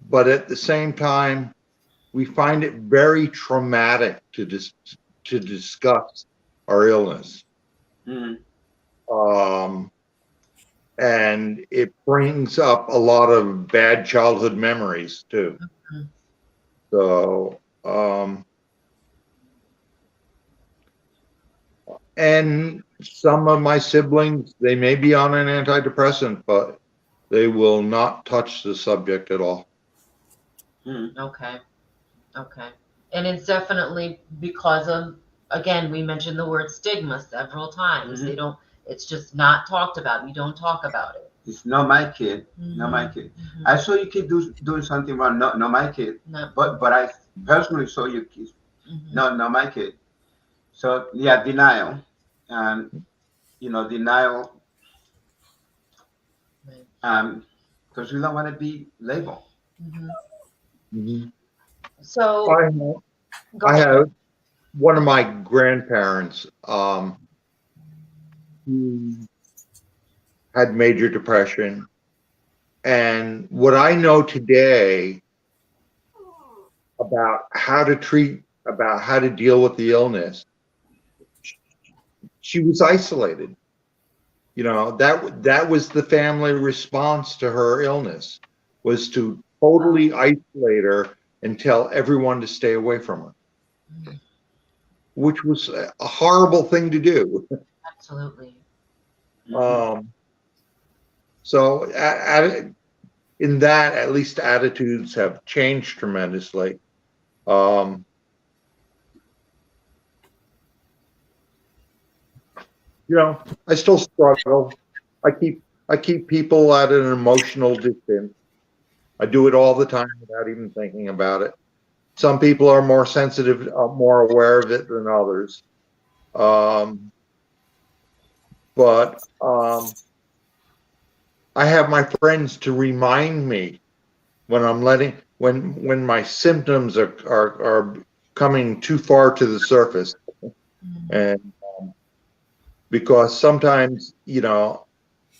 But at the same time, we find it very traumatic to discuss our illness. And it brings up a lot of bad childhood memories too. So, and some of my siblings, they may be on an antidepressant, but they will not touch the subject at all. Okay. And it's definitely because of, again, we mentioned the word stigma several times. They don't, it's just not talked about. You don't talk about it. It's not my kid. Not my kid. I saw your kid doing something wrong. Not my kid. No. But I personally saw your kid. Not my kid. So yeah, denial, and denial, because we don't want to be labeled. So I have one of my grandparents who had major depression, and what I know today about how to deal with the illness, she was isolated. That was the family response to her illness, was to totally isolate her and tell everyone to stay away from her, which was a horrible thing to do. Absolutely. So in that, at least attitudes have changed tremendously. I still struggle. I keep people at an emotional distance. I do it all the time without even thinking about it. Some people are more sensitive, more aware of it than others. But I have my friends to remind me when my symptoms are coming too far to the surface, and because sometimes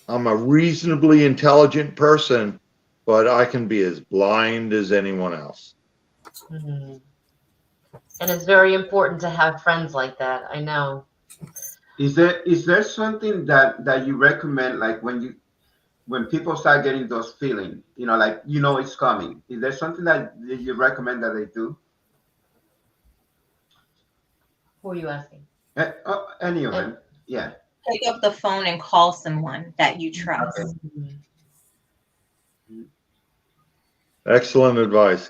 I'm a reasonably intelligent person, but I can be as blind as anyone else. And it's very important to have friends like that. I know. Is there something that you recommend, like when people start getting those feelings, like it's coming? Is there something that you recommend that they do? Who are you asking? Any of them, yeah. Pick up the phone and call someone that you trust. Excellent advice.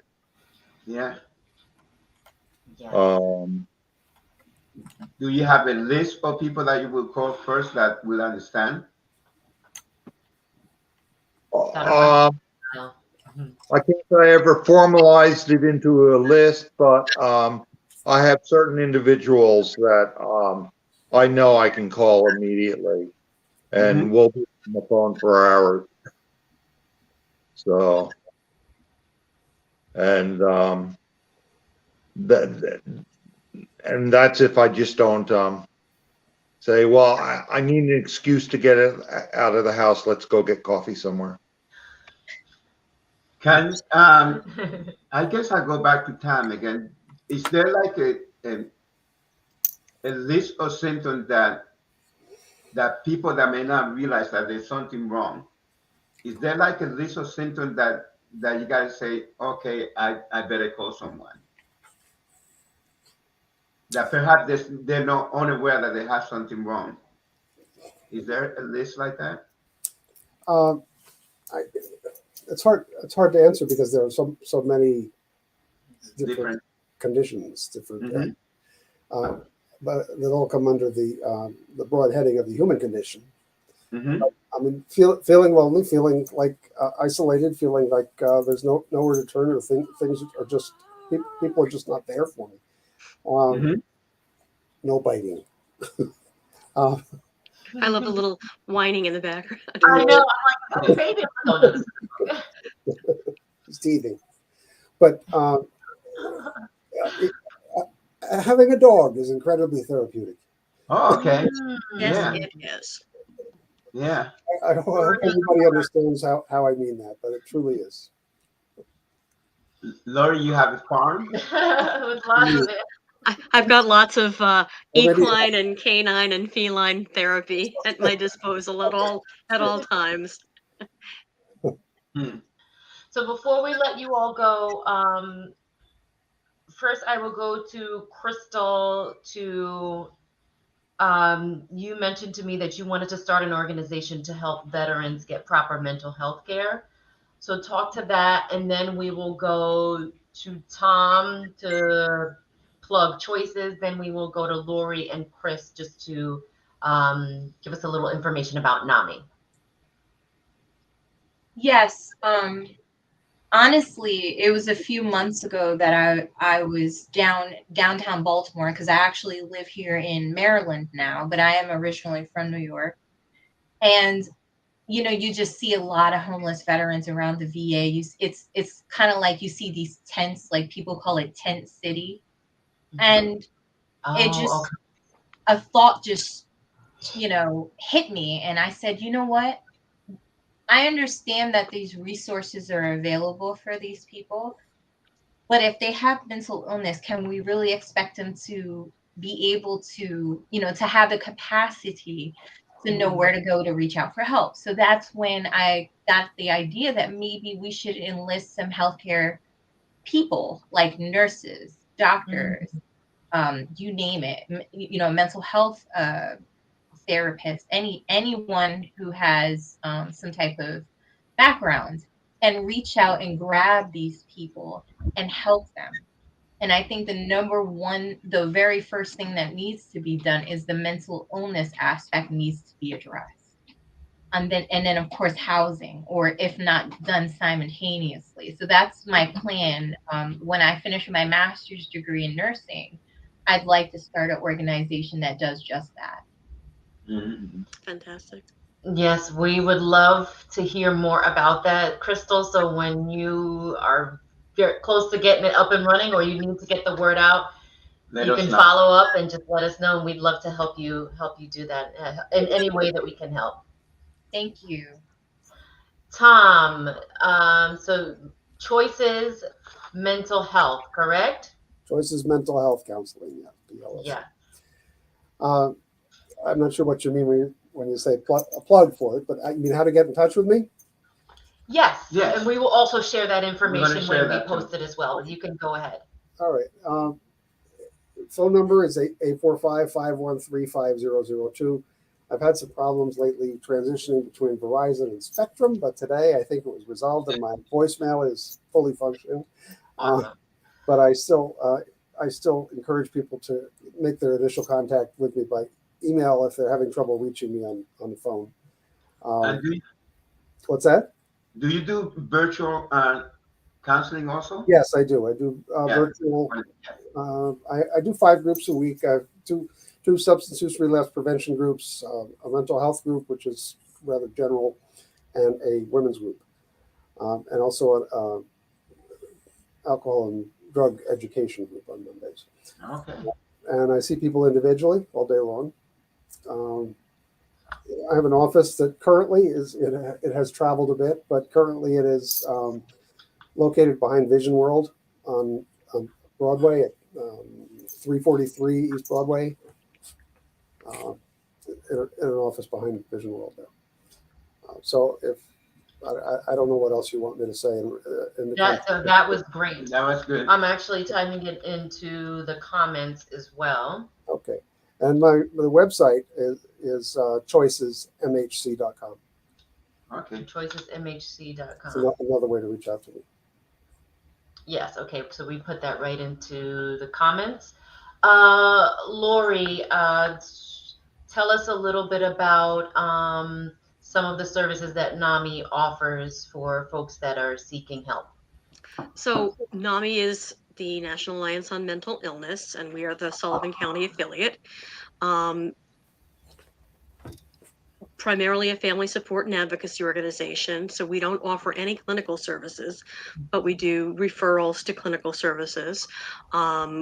Yeah. Do you have a list of people that you will call first that will understand? I can't say I ever formalized it into a list, but I have certain individuals that I know I can call immediately, and we'll be on the phone for hours. So, and that's if I just don't say, well, I need an excuse to get it out of the house. Let's go get coffee somewhere. Can I guess I'll go back to Tam again. Is there like a list of symptoms that people that may not realize that there's something wrong? Is there like a list of symptoms that you gotta say, okay, I better call someone? That perhaps they're not unaware that they have something wrong. Is there a list like that? Um, it's hard to answer because there are so many different conditions, different, but that all come under the broad heading of the human condition. Mm-hmm. I mean, feeling lonely, feeling like isolated, feeling like there's nowhere to turn, or things are just people are just not there for me. No biting. I love the little whining in the background. I know. I'm like, oh, baby. No, no, It's teething, but having a dog is incredibly therapeutic. Oh, okay. Yes, Yeah. it is. Yeah. I hope everybody understands how I mean that, but it truly is. Lori, you have a farm? With lots of it. I've got lots of maybe- equine and canine and feline therapy at my disposal at all times. So before we let you all go, first I will go to Crystal. You mentioned to me that you wanted to start an organization to help veterans get proper mental health care. So talk to that, and then we will go to Tom to plug choices. Then we will go to Lori and Chris just to give us a little information about NAMI. Yes. Honestly, it was a few months ago that I was downtown Baltimore, because I actually live here in Maryland now, but I am originally from New York. And you just see a lot of homeless veterans around the VA. It's kind of like you see these tents, like people call it Tent City, and it just a thought just hit me, and I said, you know what? I understand that these resources are available for these people, but if they have mental illness, can we really expect them to be able to, to have the capacity to know where to go to reach out for help? So that's when I got the idea that maybe we should enlist some healthcare people, like nurses, doctors, you name it, mental health therapists, anyone who has some type of background, and reach out and grab these people and help them. And I think the very first thing that needs to be done is the mental illness aspect needs to be addressed. And then of course housing, or if not done simultaneously. So that's my plan. When I finish my master's degree in nursing, I'd like to start an organization that does just that. Fantastic. Yes, we would love to hear more about that, Crystal. So when you are very close to getting it up and running, or you need to get the word out, you can follow up and just let us know. And we'd love to help you do that in any way that we can help. Thank you. Tom, so Choices Mental Health, correct? Choices Mental Health Counseling, BLS. Yeah. I'm not sure what you mean when you say a plug for it, but I mean how to get in touch with me? Yes. Yes. And we will also share that information when we that post it as well. You can go ahead. All right. Phone number is 845-513-5002. I've had some problems lately transitioning between Verizon and Spectrum, but today I think it was resolved and my voicemail is fully functioning. But I still encourage people to make their initial contact with me by email if they're having trouble reaching me on the phone. What's that? Do you do virtual counseling also? Yes, I do. I do virtual. I do 5 groups a week. I have two substance use relapse prevention groups, a mental health group, which is rather general, and a women's group, and also an alcohol and drug education group on Mondays. Okay. And I see people individually all day long. Um, I have an office that currently it has traveled a bit, but currently it is located behind Vision World on Broadway at 343 East Broadway. In an office behind Vision World there. So if I don't know what else you want me to say in the That was great. That was good. I'm actually typing it into the comments as well. Okay, and the website is choicesmhc.com. Okay. Choicesmhc.com. So another way to reach out to me. Yes, okay, so we put that right into the comments. Lori, tell us a little bit about some of the services that NAMI offers for folks that are seeking help. So NAMI is the National Alliance on Mental Illness, and we are the Sullivan County affiliate. Primarily a family support and advocacy organization. So we don't offer any clinical services, but we do referrals to clinical services.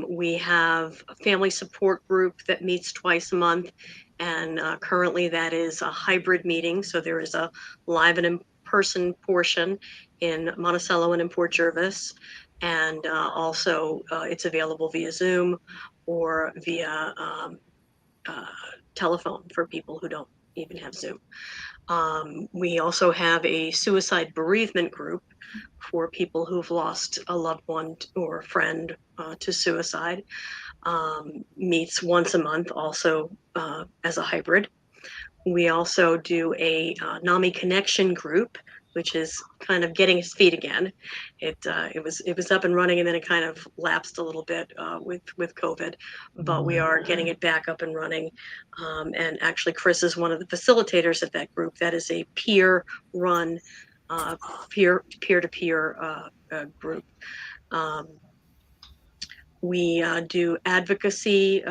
We have a family support group that meets twice a month. And currently that is a hybrid meeting. So there is a live and in-person portion in Monticello and in Port Jervis. And also it's available via Zoom or via telephone for people who don't even have Zoom. We also have a suicide bereavement group for people who've lost a loved one or a friend to suicide. Meets once a month, also as a hybrid. We also do a NAMI connection group, which is kind of getting its feet again. It was up and running, and then it kind of lapsed a little bit with COVID, but we are getting it back up and running. And actually, Chris is one of the facilitators of that group. That is a peer-run, peer-to-peer group. We do advocacy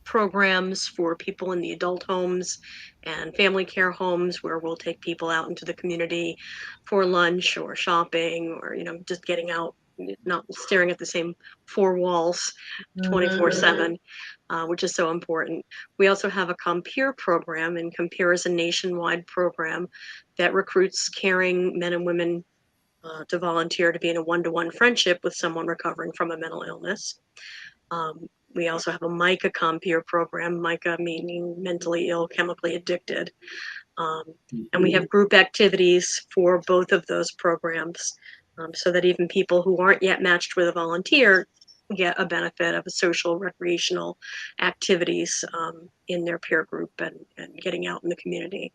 programs for people in the adult homes and family care homes, where we'll take people out into the community for lunch or shopping, or just getting out, not staring at the same four walls 24/7, which is so important. We also have a Compere program, and Compere is a nationwide program that recruits caring men and women to volunteer to be in a one-to-one friendship with someone recovering from a mental illness. We also have a MICA Compere program, MICA meaning mentally ill, chemically addicted. And we have group activities for both of those programs, so that even people who aren't yet matched with a volunteer get a benefit of a social recreational activities in their peer group and getting out in the community.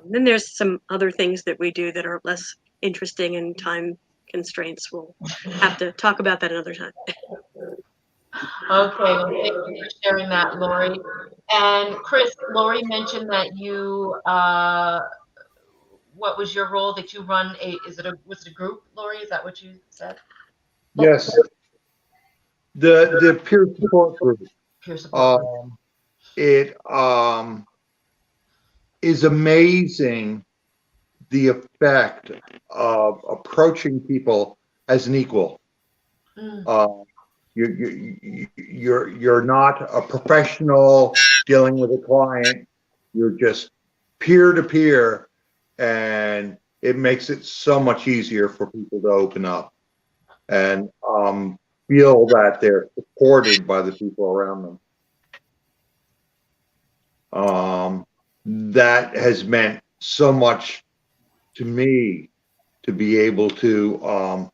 Then there's some other things that we do that are less interesting and time constraints. We'll have to talk about that another time. Okay, well, thank you for sharing that, Lori. And Chris, Lori mentioned that you, what was your role, that you run was it a group, Lori? Is that what you said? Yes. The peer support group. Peer support group. It is amazing the effect of approaching people as an equal. You're not a professional dealing with a client. You're just peer to peer, and it makes it so much easier for people to open up and feel that they're supported by the people around them. That has meant so much to me, to be able to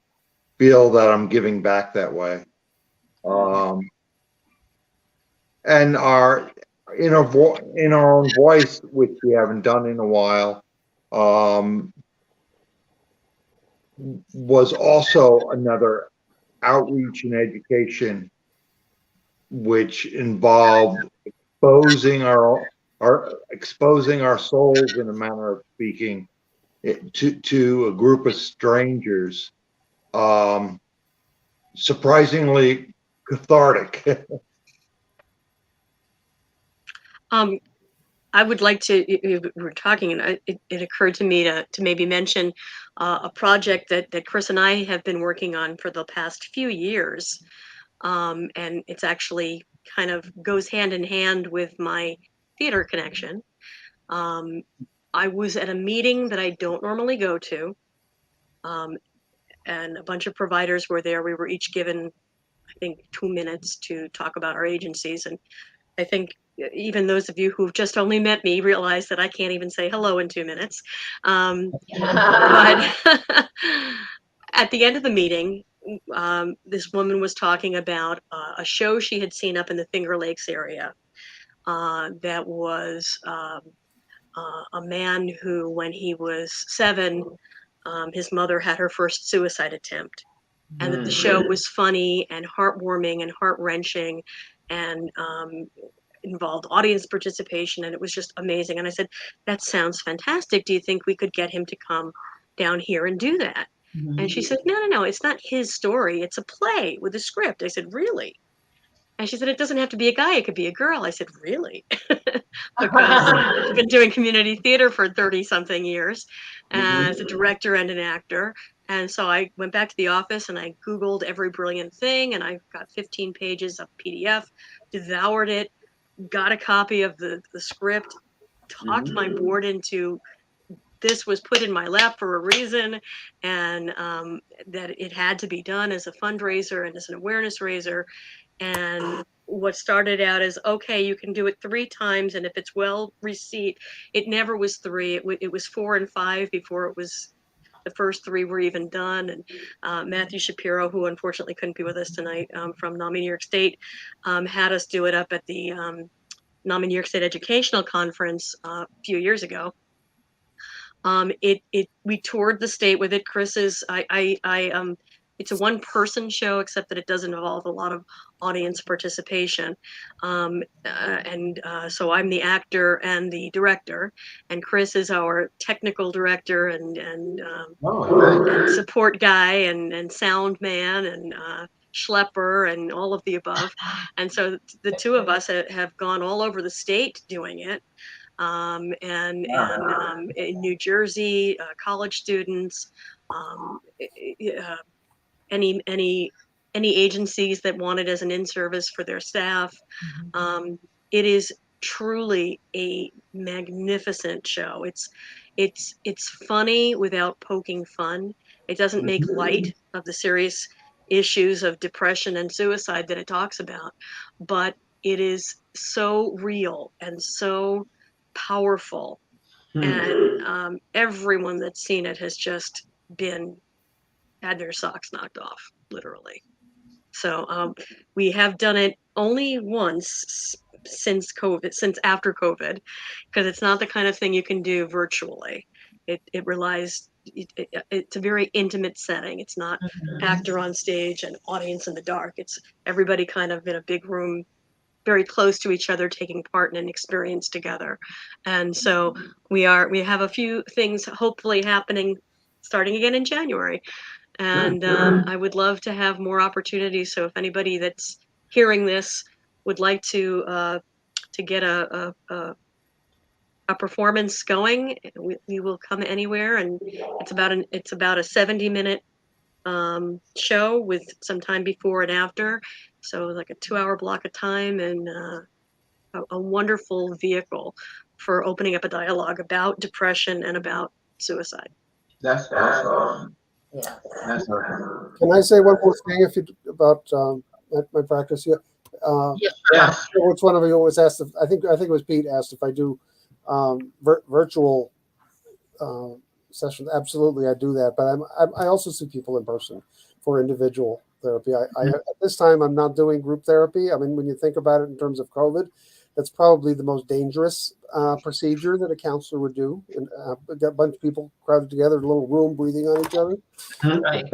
feel that I'm giving back that way. And in our own voice, which we haven't done in a while, was also another outreach and education, which involved exposing our souls, in a manner of speaking, to a group of strangers. Surprisingly cathartic. I would like to, we're talking, and it occurred to me to maybe mention a project that Chris and I have been working on for the past few years. And it's actually kind of goes hand in hand with my theater connection. I was at a meeting that I don't normally go to, and a bunch of providers were there. We were each given, I think, 2 minutes to talk about our agencies. And I think even those of you who've just only met me realize that I can't even say hello in 2 minutes. But at the end of the meeting, this woman was talking about a show she had seen up in the Finger Lakes area that was a man who, when he was 7, his mother had her first suicide attempt, and that the show was funny and heartwarming and heart-wrenching, and involved audience participation, and it was just amazing. And I said, that sounds fantastic. Do you think we could get him to come down here and do that? And she said, no, it's not his story. It's a play with a script. I said, really? And she said, it doesn't have to be a guy. It could be a girl. I said, really? Because I've been doing community theater for 30-something years as a director and an actor. And so I went back to the office and I Googled every brilliant thing, and I got 15 pages of PDF, devoured it, got a copy of the script, talked my board into this was put in my lap for a reason, and that it had to be done as a fundraiser and as an awareness raiser. And what started out as, okay, you can do it 3 times, and if it's well received, it never was 3. It was 4 and 5 before it was the first 3 were even done. And Matthew Shapiro, who unfortunately couldn't be with us tonight, from NAMI New York State, had us do it up at the NAMI New York State Educational Conference a few years ago. We toured the state with it. Chris is, it's a 1-person show, except that it does involve a lot of audience participation. So I'm the actor and the director, and Chris is our technical director and support guy and sound man and schlepper and all of the above. And so the 2 of us have gone all over the state doing it. In New Jersey, college students, any agencies that want it as an in-service for their staff. It is truly a magnificent show. It's funny without poking fun. It doesn't make light of the serious issues of depression and suicide that it talks about, but it is so real and so powerful. And everyone that's seen it has just had their socks knocked off, literally. So we have done it only once since after COVID, because it's not the kind of thing you can do virtually. It relies, it's a very intimate setting. It's not actor on stage and audience in the dark. It's everybody kind of in a big room, very close to each other, taking part in an experience together. And so we have a few things hopefully happening starting again in January. And I would love to have more opportunities. So if anybody that's hearing this would like to get a performance going, we will come anywhere. And it's about a 70-minute show with some time before and after. So like a 2-hour block of time, and a wonderful vehicle for opening up a dialogue about depression and about suicide. That's awesome. Yeah, that's awesome. Can I say one more thing about my practice here? Yes. Which one of you was asked? I think it was Pete asked if I do virtual sessions. Absolutely, I do that. But I also see people in person for individual therapy. At this time, I'm not doing group therapy. I mean, when you think about it in terms of COVID, that's probably the most dangerous procedure that a counselor would do. And get a bunch of people crowded together in a little room, breathing on each other. Right.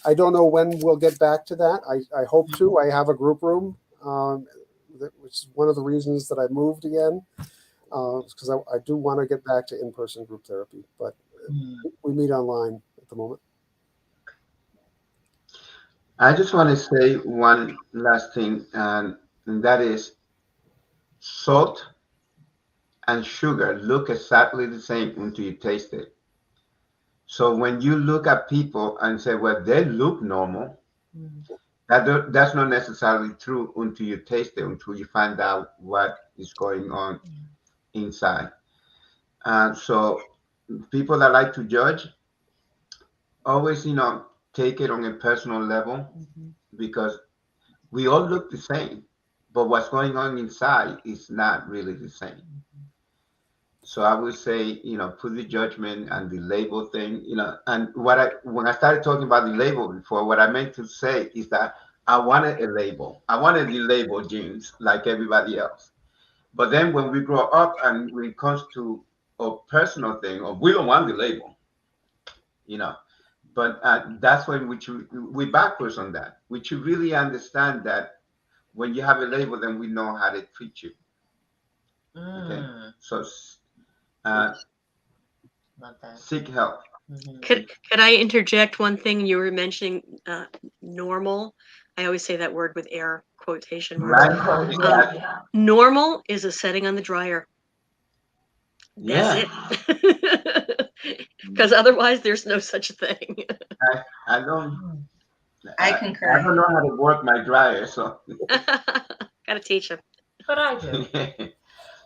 I don't know when we'll get back to that. I hope to. I have a group room, which is one of the reasons that I moved again, because I do want to get back to in-person group therapy. But we meet online at the moment. I just want to say one last thing, and that is salt and sugar look exactly the same until you taste it. So when you look at people and say, well, they look normal, That's not necessarily true until you taste it, until you find out what is going on inside. And so people that like to judge always, take it on a personal level Mhm. because we all look the same, but what's going on inside is not really the same. So I would say, put the judgment and the label thing, and when I started talking about the label before, what I meant to say is that I wanted a label. I wanted the label James like everybody else. But then when we grow up and when it comes to a personal thing, or we don't want the label, you know. But that's when we backwards on that. We should really understand that when you have a label, then we know how to treat you. Okay, Mm, so uh, love that. seek help. Mhm. Could I interject one thing? You were mentioning normal. I always say that word with air quotation marks. Right? Normal is a setting on the dryer. That's Yeah. it. Because otherwise, there's no such thing. I don't. Mm. I I concur. don't know how to work my dryer, so. Gotta teach them. But I do.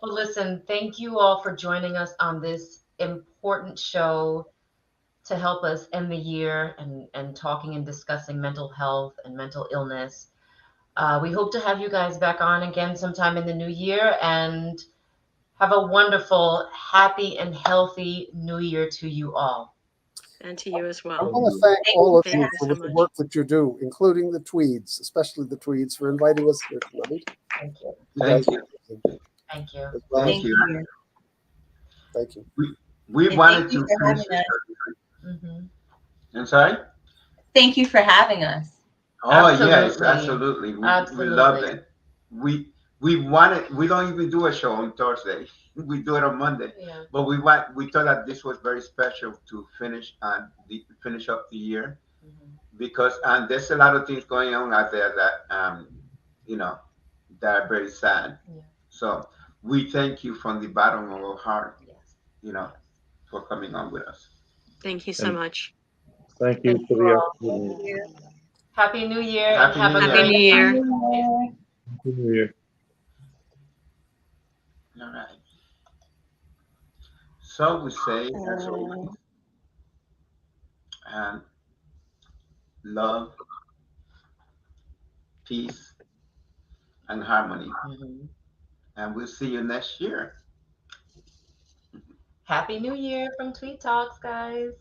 Well, listen, thank you all for joining us on this important show to help us end the year and talking and discussing mental health and mental illness. We hope to have you guys back on again sometime in the new year and have a wonderful, happy, and healthy new year to you all. And to you as I well. want to thank all of Thank you you for so the much. work that you do, including the Tweeds, especially the Tweeds, for inviting us here tonight. Thank you. You Thank guys you. are amazing, Thank you. as well as- Thank you. Thank you. We And wanted thank you to for finish having this. hmm I'm sorry? Thank you for having us. Oh yes, Absolutely. absolutely. We Absolutely. loved it. We don't even do a show on Thursday. We do it on Monday. Yeah. But we thought that this was very special to finish up the year Mhm. because there's a lot of things going on out there that you know that are very sad. Yeah. So we thank you from the bottom of our heart, Yes. for coming on with us. Thank you so And much. thank you Thank for you the all. opportunity. Happy New Year Happy and have New a Year. Happy great New Year. All right. So we say, as always, um, love, peace, and harmony. Mhm. And we'll see you next year. Happy New Year from Tweed Talks, guys.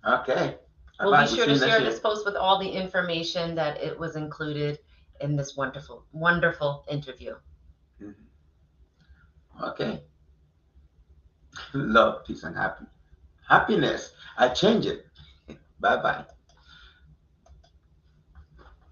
Okay. We'll Bye-bye. be We'll sure see to you next share year. this post with all the information that it was included in this wonderful, wonderful interview. Mhm. Okay. Love, peace, and happiness. I change it. Bye-bye.